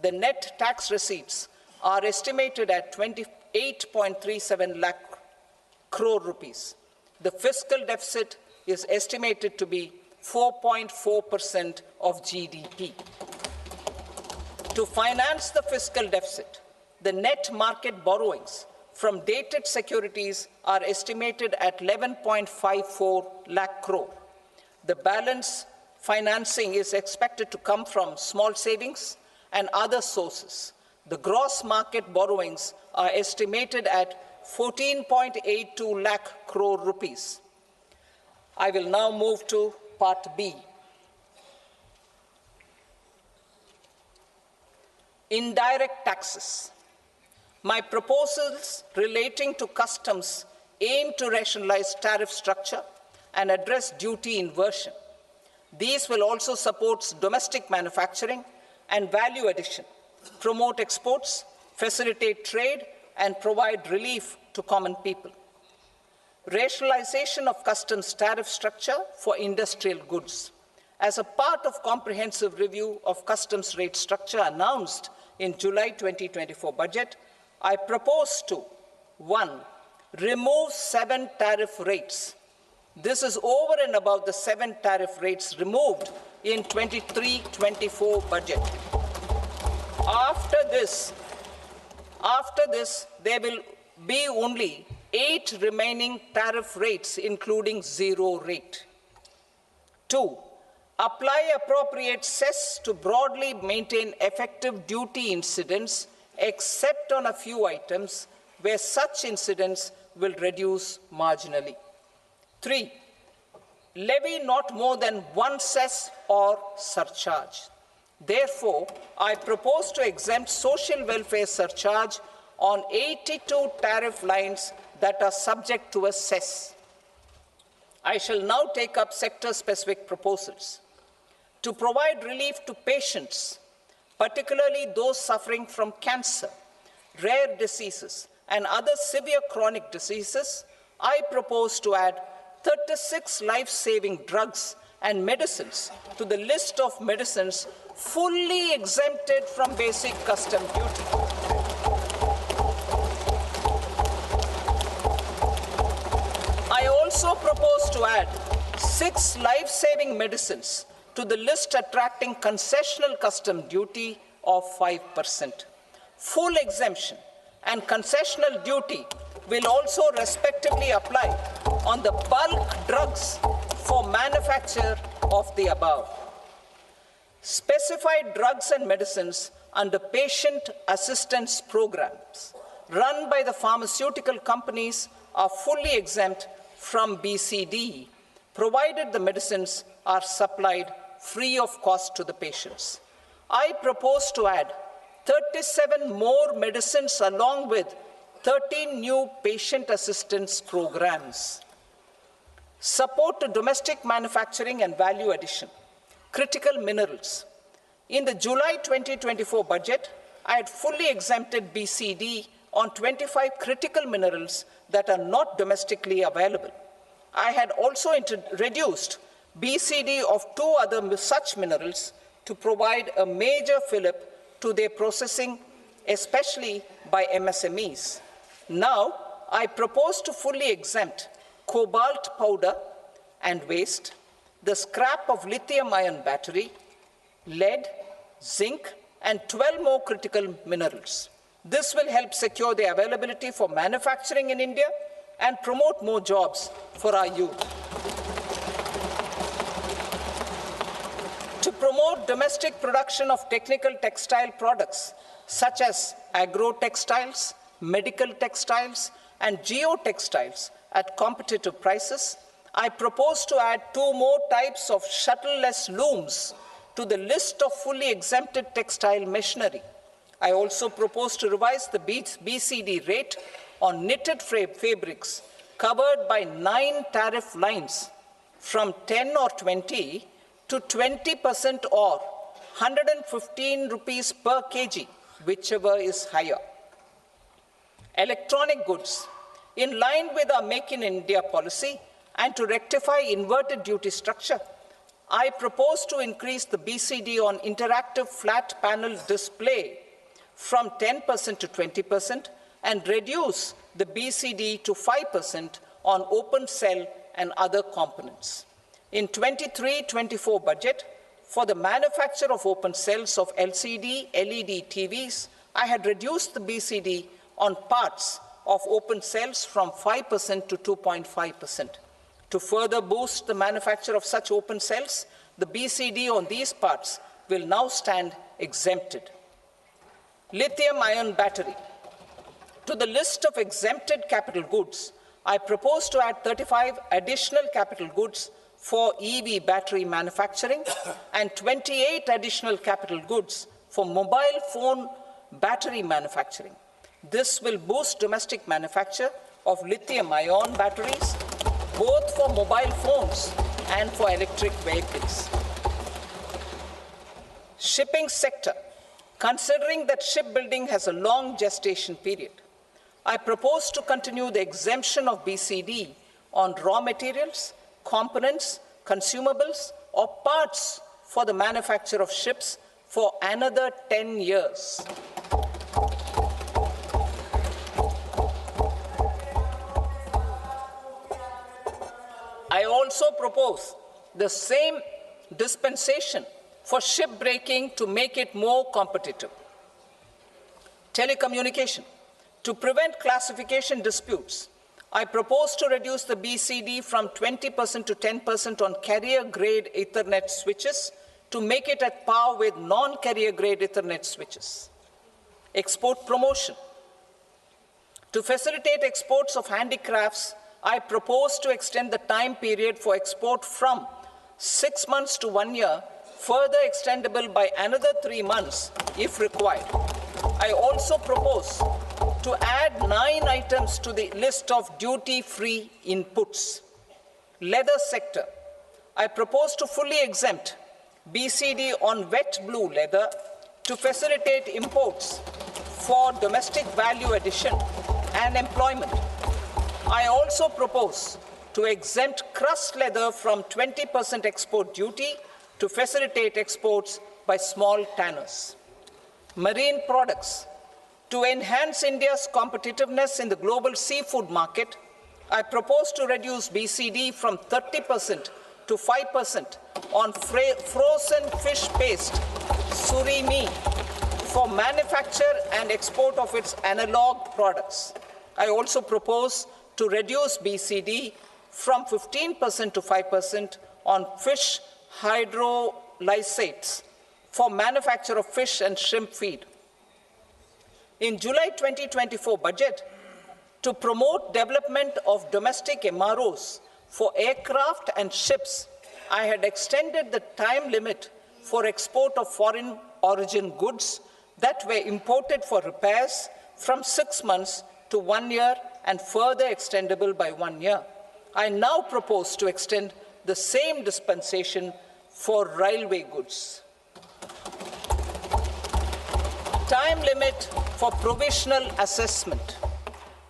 The net tax receipts are estimated at 28.37 lakh crore rupees. The fiscal deficit is estimated to be 4.4% of GDP. To finance the fiscal deficit, the net market borrowings from dated securities are estimated at 11.54 lakh crore. The balance financing is expected to come from small savings and other sources. The gross market borrowings are estimated at 14.82 lakh crore rupees. I will now move to Part B. Indirect taxes. My proposals relating to customs aim to rationalize tariff structure and address duty inversion. These will also support domestic manufacturing and value addition, promote exports, facilitate trade, and provide relief to common people. Rationalization of customs tariff structure for industrial goods. As a part of comprehensive review of customs rate structure announced in July 2024 budget, I propose to 1. Remove 7 tariff rates. This is over and above the 7 tariff rates removed in 23-24 budget. After this, there will be only 8 remaining tariff rates, including 0 rate. 2. Apply appropriate cess to broadly maintain effective duty incidence, except on a few items where such incidence will reduce marginally. 3. Levy not more than 1 cess or surcharge. Therefore, I propose to exempt social welfare surcharge on 82 tariff lines that are subject to a cess. I shall now take up sector-specific proposals. To provide relief to patients, particularly those suffering from cancer, rare diseases, and other severe chronic diseases, I propose to add 36 life-saving drugs and medicines to the list of medicines fully exempted from basic custom duty. I also propose to add 6 life-saving medicines to the list attracting concessional custom duty of 5%. Full exemption and concessional duty will also respectively apply on the bulk drugs for manufacture of the above. Specified drugs and medicines under patient assistance programs run by the pharmaceutical companies are fully exempt from BCD, provided the medicines are supplied free of cost to the patients. I propose to add 37 more medicines along with 13 new patient assistance programs. Support to domestic manufacturing and value addition. Critical minerals. In the July 2024 budget, I had fully exempted BCD on 25 critical minerals that are not domestically available. I had also reduced BCD of 2 other such minerals to provide a major fillip to their processing, especially by MSMEs. Now, I propose to fully exempt cobalt powder and waste, the scrap of lithium-ion battery, lead, zinc, and 12 more critical minerals. This will help secure their availability for manufacturing in India and promote more jobs for our youth. To promote domestic production of technical textile products such as agro-textiles, medical textiles, and geotextiles at competitive prices, I propose to add 2 more types of shuttle-less looms to the list of fully exempted textile machinery. I also propose to revise the BCD rate on knitted fabrics covered by 9 tariff lines from 10 or 20 to 20% or 115 rupees per kg, whichever is higher. Electronic goods. In line with our Make in India policy and to rectify inverted duty structure, I propose to increase the BCD on interactive flat panel display from 10% to 20% and reduce the BCD to 5% on open cell and other components. In 23-24 budget, for the manufacture of open cells of LCD, LED TVs, I had reduced the BCD on parts of open cells from 5% to 2.5%. To further boost the manufacture of such open cells, the BCD on these parts will now stand exempted. Lithium-ion battery. To the list of exempted capital goods, I propose to add 35 additional capital goods for EV battery manufacturing and 28 additional capital goods for mobile phone battery manufacturing. This will boost domestic manufacture of lithium-ion batteries both for mobile phones and for electric vehicles. Shipping sector. Considering that shipbuilding has a long gestation period, I propose to continue the exemption of BCD on raw materials, components, consumables, or parts for the manufacture of ships for another 10 years. I also propose the same dispensation for shipbreaking to make it more competitive. Telecommunication. To prevent classification disputes, I propose to reduce the BCD from 20% to 10% on carrier-grade Ethernet switches to make it at par with non-carrier-grade Ethernet switches. Export promotion. To facilitate exports of handicrafts, I propose to extend the time period for export from 6 months to 1 year, further extendable by another 3 months if required. I also propose to add 9 items to the list of duty-free inputs. Leather sector. I propose to fully exempt BCD on wet blue leather to facilitate imports for domestic value addition and employment. I also propose to exempt crust leather from 20% export duty to facilitate exports by small tanners. Marine products. To enhance India's competitiveness in the global seafood market, I propose to reduce BCD from 30% to 5% on frozen fish paste, surimi, for manufacture and export of its analog products. I also propose to reduce BCD from 15% to 5% on fish hydrolysates for manufacture of fish and shrimp feed. In July 2024 budget, to promote development of domestic MROs for aircraft and ships, I had extended the time limit for export of foreign origin goods that were imported for repairs from 6 months to 1 year and further extendable by 1 year. I now propose to extend the same dispensation for railway goods. Time limit for provisional assessment.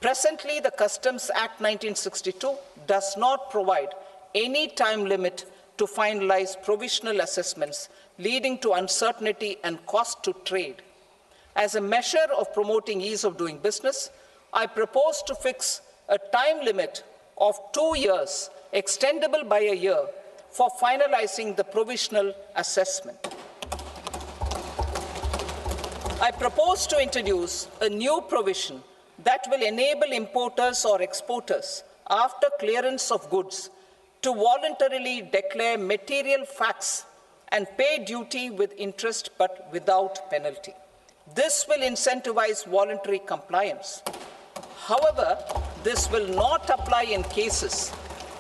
Presently, the Customs Act 1962 does not provide any time limit to finalize provisional assessments, leading to uncertainty and cost to trade. As a measure of promoting ease of doing business, I propose to fix a time limit of 2 years, extendable by a year, for finalizing the provisional assessment. I propose to introduce a new provision that will enable importers or exporters, after clearance of goods, to voluntarily declare material facts and pay duty with interest but without penalty. This will incentivize voluntary compliance. However, this will not apply in cases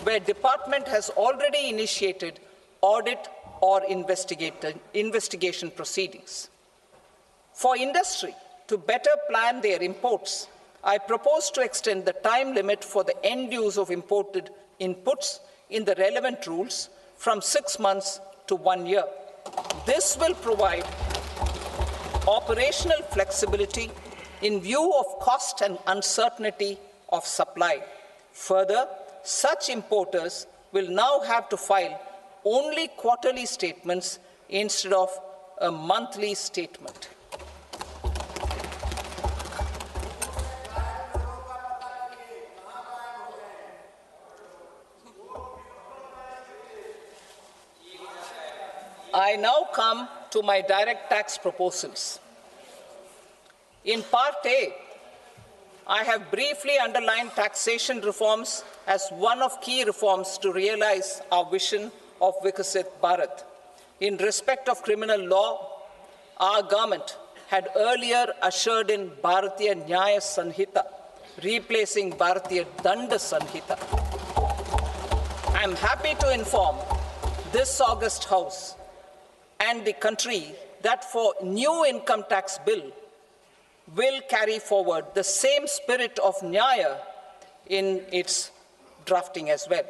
where department has already initiated audit or investigation proceedings. For industry to better plan their imports, I propose to extend the time limit for the end use of imported inputs in the relevant rules from 6 months to 1 year. This will provide operational flexibility in view of cost and uncertainty of supply. Further, such importers will now have to file only quarterly statements instead of a monthly statement. I now come to my direct tax proposals. In Part A, I have briefly underlined taxation reforms as one of key reforms to realize our vision of Vikasit Bharat. In respect of criminal law, our government had earlier ushered in Bharatiya Nyaya Sanhita, replacing Bharatiya Danda Sanhita. I am happy to inform this august House and the country that for new income tax bill will carry forward the same spirit of Nyaya in its drafting as well.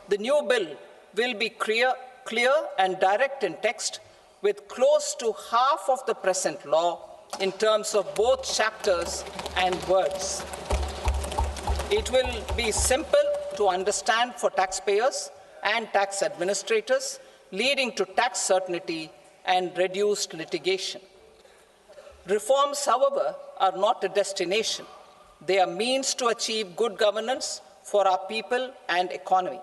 The new bill will be clear and direct in text, with close to half of the present law in terms of both chapters and words. It will be simple to understand for taxpayers and tax administrators, leading to tax certainty and reduced litigation. Reforms, however, are not a destination. They are means to achieve good governance for our people and economy.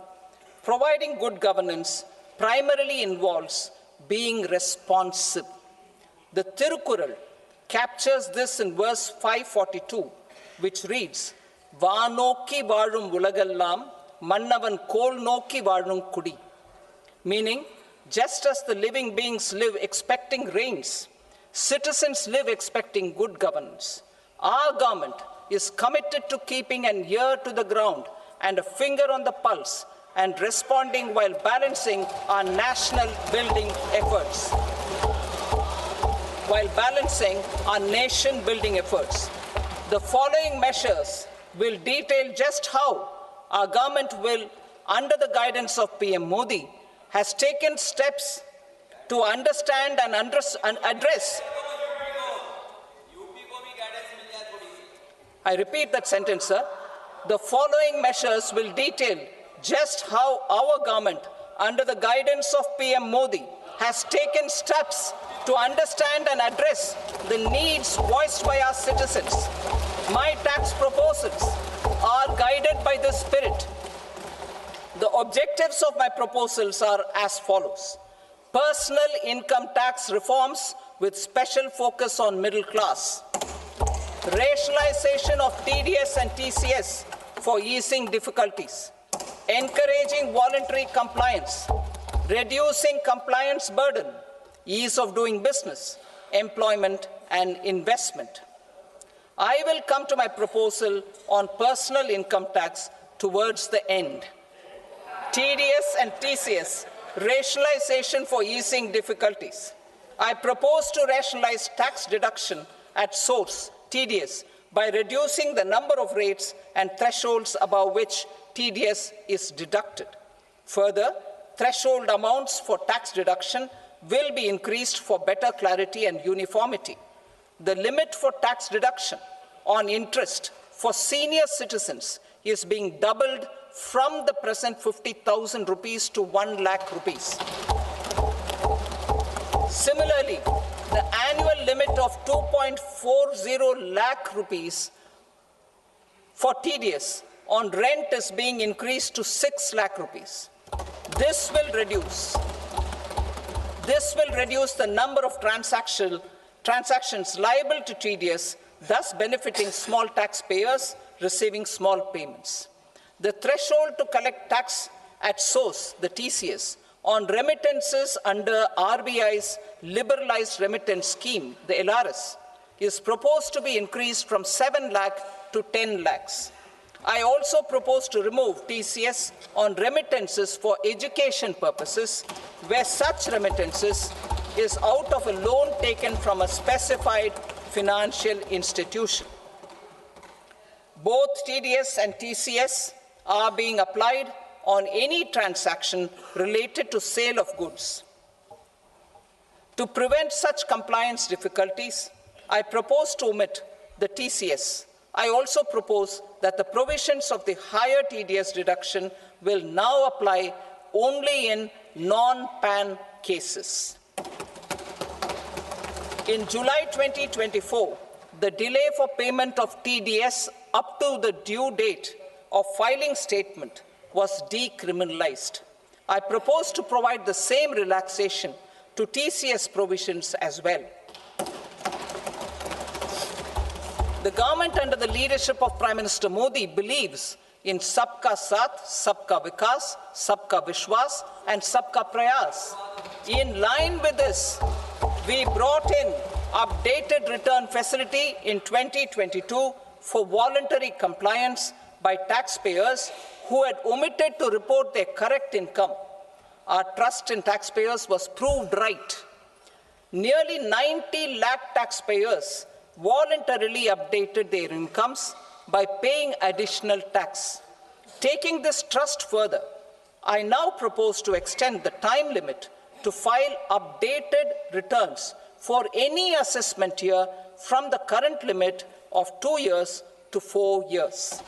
Providing good governance primarily involves being responsive. The Tirukural captures this in verse 542, which reads, "Vaanokki vaazhum ulagallam, mannavan kol nokki vaazhum kudi," meaning, just as the living beings live expecting rains, citizens live expecting good governance. Our government is committed to keeping an ear to the ground and a finger on the pulse and responding while balancing our national building efforts. The following measures will detail just how our government will, under the guidance of PM Modi, has taken steps to understand and address. I repeat that sentence, sir. The following measures will detail just how our government, under the guidance of PM Modi, has taken steps to understand and address the needs voiced by our citizens. My tax proposals are guided by this spirit. The objectives of my proposals are as follows: personal income tax reforms with special focus on middle class, rationalization of TDS and TCS for easing difficulties, encouraging voluntary compliance, reducing compliance burden, ease of doing business, employment and investment. I will come to my proposal on personal income tax towards the end. TDS and TCS, rationalization for easing difficulties. I propose to rationalize tax deduction at source, TDS, by reducing the number of rates and thresholds above which TDS is deducted. Further, threshold amounts for tax deduction will be increased for better clarity and uniformity. The limit for tax deduction on interest for senior citizens is being doubled from the present 50,000 rupees to 1 lakh rupees. Similarly, the annual limit of 2.40 lakh rupees for TDS on rent is being increased to 6 lakh rupees. This will reduce the number of transactions liable to TDS, thus benefiting small taxpayers receiving small payments. The threshold to collect tax at source, the TCS, on remittances under RBI's liberalized remittance scheme, the LRS, is proposed to be increased from 7 lakh to 10 lakhs. I also propose to remove TCS on remittances for education purposes, where such remittances is out of a loan taken from a specified financial institution. Both TDS and TCS are being applied on any transaction related to sale of goods. To prevent such compliance difficulties, I propose to omit the TCS. I also propose that the provisions of the higher TDS deduction will now apply only in non-PAN cases. In July 2024, the delay for payment of TDS up to the due date of filing statement was decriminalized. I propose to provide the same relaxation to TCS provisions as well. The government under the leadership of Prime Minister Modi believes in Sabka Saath, Sabka Vikas, Sabka Vishwas, and Sabka Prayas. In line with this, we brought in updated return facility in 2022 for voluntary compliance by taxpayers who had omitted to report their correct income. Our trust in taxpayers was proved right. Nearly 90 lakh taxpayers voluntarily updated their incomes by paying additional tax. Taking this trust further, I now propose to extend the time limit to file updated returns for any assessment year from the current limit of 2 years to 4 years.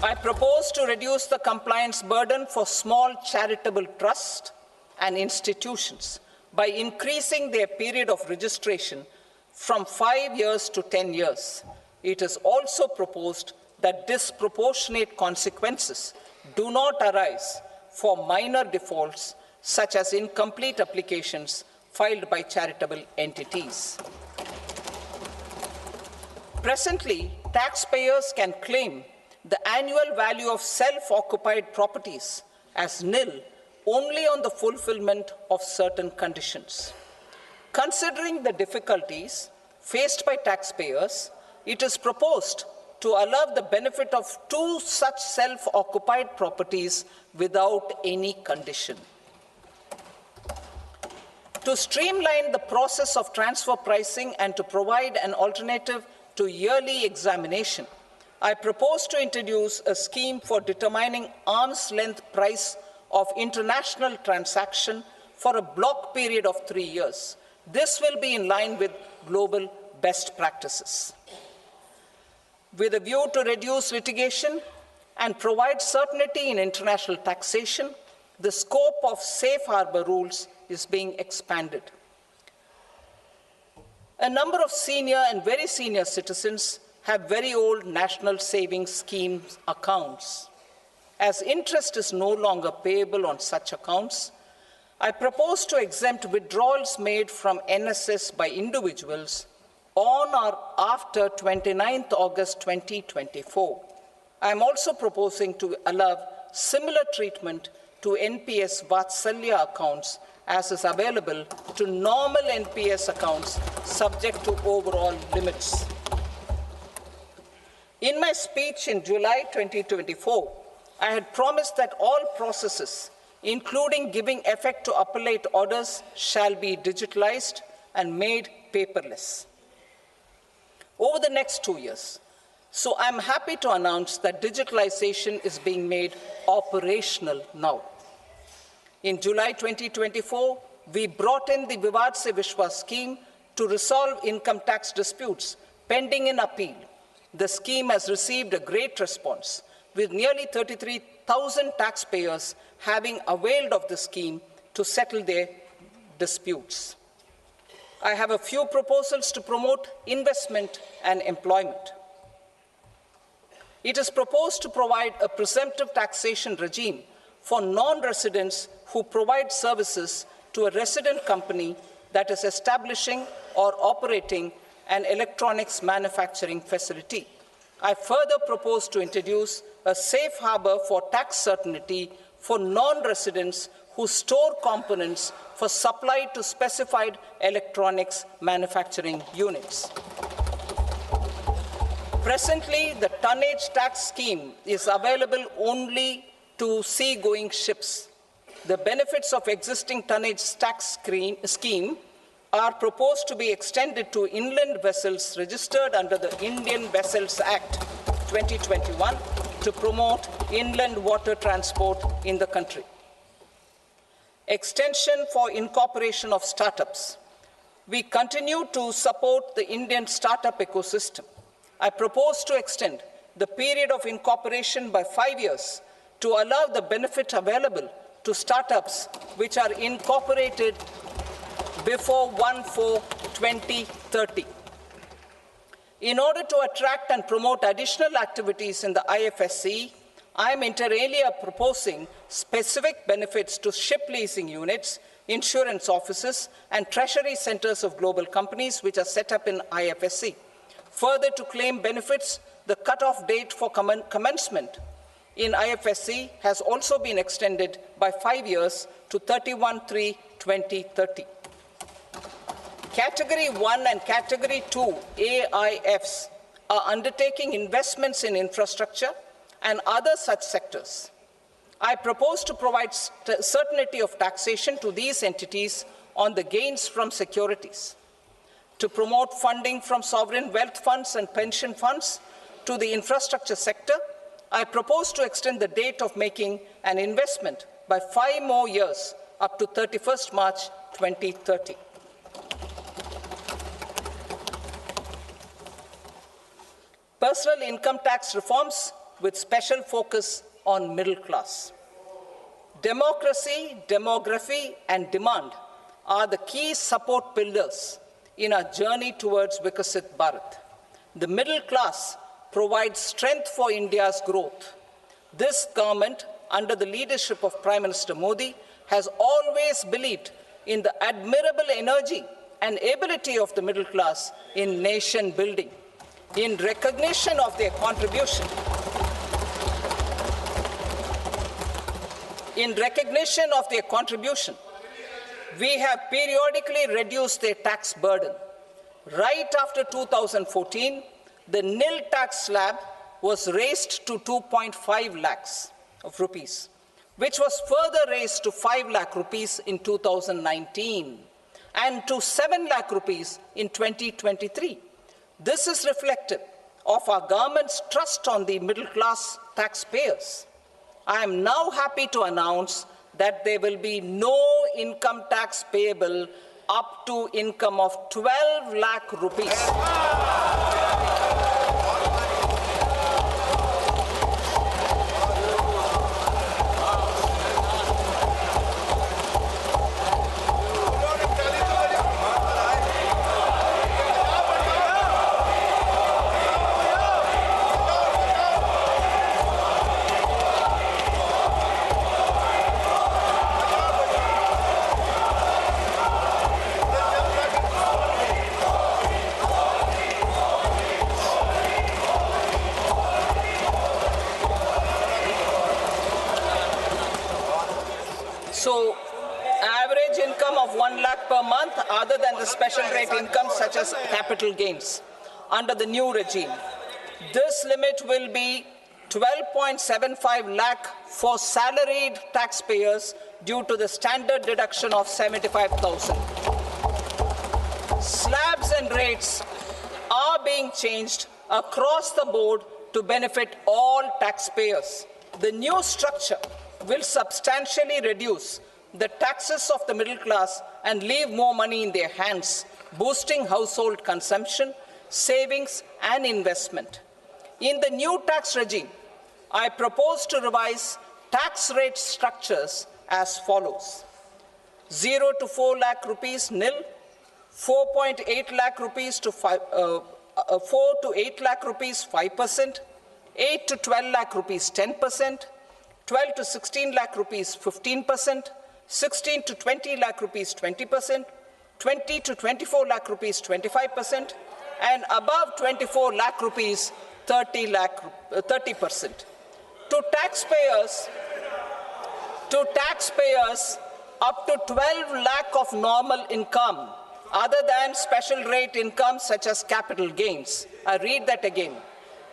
I propose to reduce the compliance burden for small charitable trusts and institutions by increasing their period of registration from 5 years to 10 years. It is also proposed that disproportionate consequences do not arise for minor defaults such as incomplete applications filed by charitable entities. Presently, taxpayers can claim the annual value of self-occupied properties as nil only on the fulfillment of certain conditions. Considering the difficulties faced by taxpayers, it is proposed to allow the benefit of 2 such self-occupied properties without any condition. To streamline the process of transfer pricing and to provide an alternative to yearly examination, I propose to introduce a scheme for determining arm's length price of international transaction for a block period of 3 years. This will be in line with global best practices. With a view to reduce litigation and provide certainty in international taxation, the scope of safe harbor rules is being expanded. A number of senior and very senior citizens have very old national savings scheme accounts. As interest is no longer payable on such accounts, I propose to exempt withdrawals made from NSS by individuals on or after 29th August 2024. I am also proposing to allow similar treatment to NPS Vatsalya accounts as is available to normal NPS accounts subject to overall limits. In my speech in July 2024, I had promised that all processes, including giving effect to appellate orders, shall be digitalized and made paperless over the next 2 years. So I'm happy to announce that digitalization is being made operational now. In July 2024, we brought in the Vivad Se Vishwas scheme to resolve income tax disputes pending in appeal. The scheme has received a great response, with nearly 33,000 taxpayers having availed of the scheme to settle their disputes. I have a few proposals to promote investment and employment. It is proposed to provide a presumptive taxation regime for non-residents who provide services to a resident company that is establishing or operating an electronics manufacturing facility. I further propose to introduce a safe harbor for tax certainty for non-residents who store components for supply to specified electronics manufacturing units. Presently, the tonnage tax scheme is available only to sea-going ships. The benefits of existing tonnage tax scheme are proposed to be extended to inland vessels registered under the Indian Vessels Act 2021 to promote inland water transport in the country. Extension for incorporation of startups. We continue to support the Indian startup ecosystem. I propose to extend the period of incorporation by 5 years to allow the benefit available to startups which are incorporated before 1/4/2030. In order to attract and promote additional activities in the IFSC, I am inter alia proposing specific benefits to ship leasing units, insurance offices, and treasury centers of global companies which are set up in IFSC. Further, to claim benefits, the cutoff date for commencement in IFSC has also been extended by 5 years to 31/3/2030. Category 1 and Category 2 AIFs are undertaking investments in infrastructure and other such sectors. I propose to provide certainty of taxation to these entities on the gains from securities. to promote funding from sovereign wealth funds and pension funds to the infrastructure sector, I propose to extend the date of making an investment by 5 more years up to 31st March 2030. Personal income tax reforms with special focus on middle class. Democracy, demography, and demand are the key support pillars in our journey towards Vikasit Bharat. The middle class provides strength for India's growth. This government, under the leadership of Prime Minister Modi, has always believed in the admirable energy and ability of the middle class in nation building. In recognition of their contribution, we have periodically reduced their tax burden. Right after 2014, the nil tax slab was raised to 2.5 lakhs of rupees, which was further raised to 5 lakh rupees in 2019 and to 7 lakh rupees in 2023. This is reflective of our government's trust on the middle class taxpayers. I am now happy to announce that there will be no income tax payable up to income of 12 lakh rupees. So, average income of 1 lakh per month other than the special rate income such as capital gains under the new regime. This limit will be 12.75 lakh for salaried taxpayers due to the standard deduction of 75,000. Slabs and rates are being changed across the board to benefit all taxpayers. The new structure will substantially reduce the taxes of the middle class and leave more money in their hands, boosting household consumption, savings, and investment. In the new tax regime, I propose to revise tax rate structures as follows: 0 to 4 lakh rupees nil, 4.8 lakh rupees to 4 to 8 lakh rupees 5%, 8 to 12 lakh rupees 10%, 12 to 16 lakh rupees 15%, 16 to 20 lakh rupees 20%, 20 to 24 lakh rupees 25%, and above 24 lakh rupees 30%. To taxpayers up to 12 lakh of normal income other than special rate income such as capital gains. I read that again.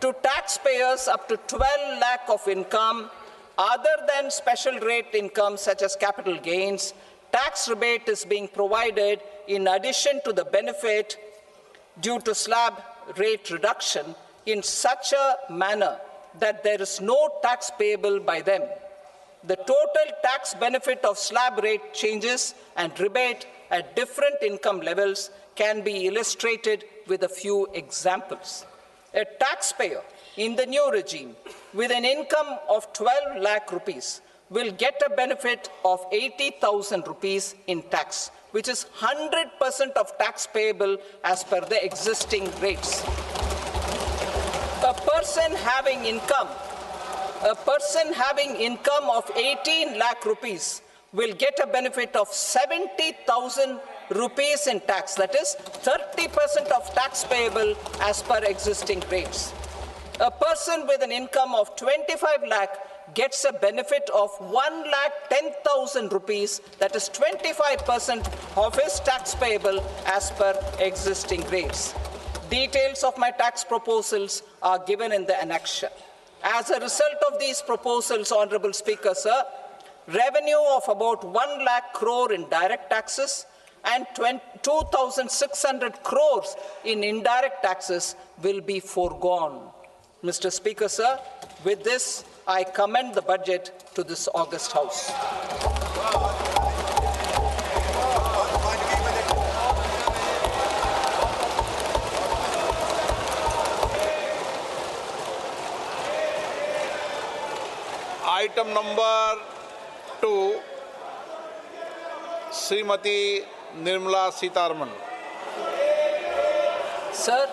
To taxpayers up to 12 lakh of income other than special rate income such as capital gains, tax rebate is being provided in addition to the benefit due to slab rate reduction in such a manner that there is no tax payable by them. The total tax benefit of slab rate changes and rebate at different income levels can be illustrated with a few examples. A taxpayer in the new regime with an income of 12 lakh rupees will get a benefit of 80,000 rupees in tax, which is 100% of tax payable as per the existing rates. A person having income of 18 lakh rupees will get a benefit of 70,000 rupees in tax, that is 30% of tax payable as per existing rates. A person with an income of 25 lakh gets a benefit of 1,10,000 rupees, that is 25% of his tax payable as per existing rates. Details of my tax proposals are given in the annexure. As a result of these proposals, Honorable Speaker, sir, revenue of about 1 lakh crore in direct taxes, and 2,600 crores in indirect taxes will be foregone. Mr. Speaker, sir, with this, I commend the budget to this august House. Item number 2 Shrimati Nirmala Sitharaman. Sir,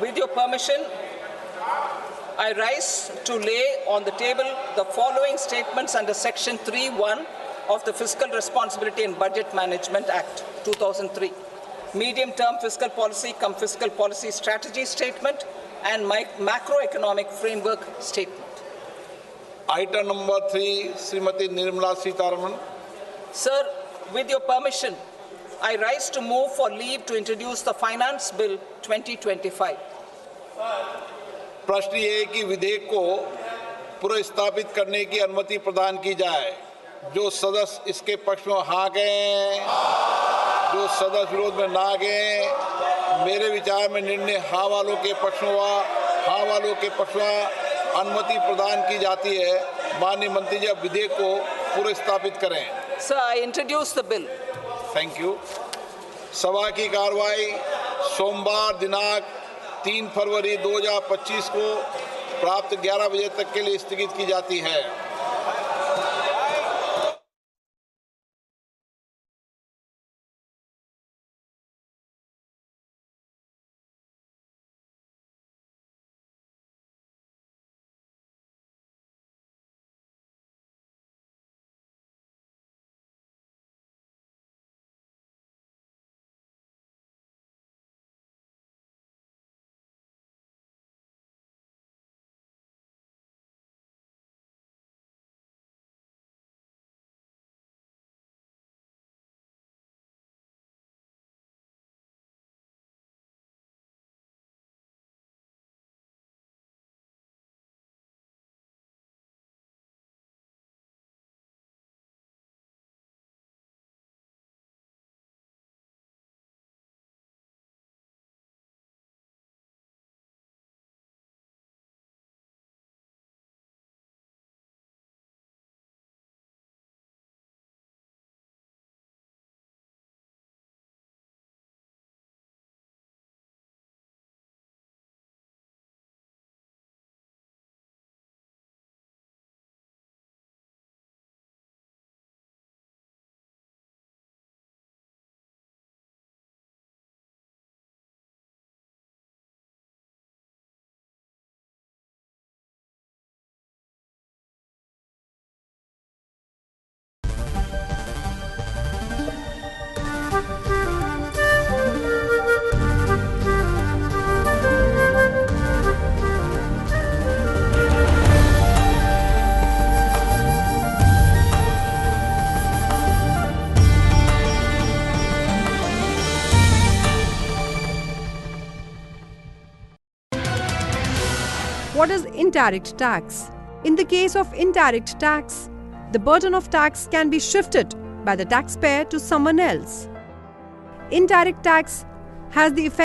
with your permission, I rise to lay on the table the following statements under Section 3(1) of the Fiscal Responsibility and Budget Management Act 2003. Medium-term fiscal policy cum fiscal policy strategy statement and macroeconomic framework statement. Item number 3 Shrimati Nirmala Sitharaman. Sir, with your permission, I rise to move for leave to introduce the Finance Bill 2025. प्रश्न ये है कि विधेयक को पुनर्स्थापित करने की अनुमति प्रदान की जाए. जो सदस्य इसके पक्ष में हाँ गए, जो सदस्य विरोध में ना गए, मेरे विचार में निर्णय हाँ वालों के पक्ष में हुआ. हाँ वालों के पक्ष में अनुमति प्रदान की जाती है. माननीय मंत्री जी, अब विधेयक को पुनर्स्थापित करें. Sir, I introduce the bill. Thank you. सभा की कार्रवाई सोमवार दिनांक 3 फरवरी 2025 को प्राप्त 11 बजे तक के लिए स्थगित की जाती है. What is indirect tax? In the case of indirect tax, the burden of tax can be shifted by the taxpayer to someone else. Indirect tax has the effect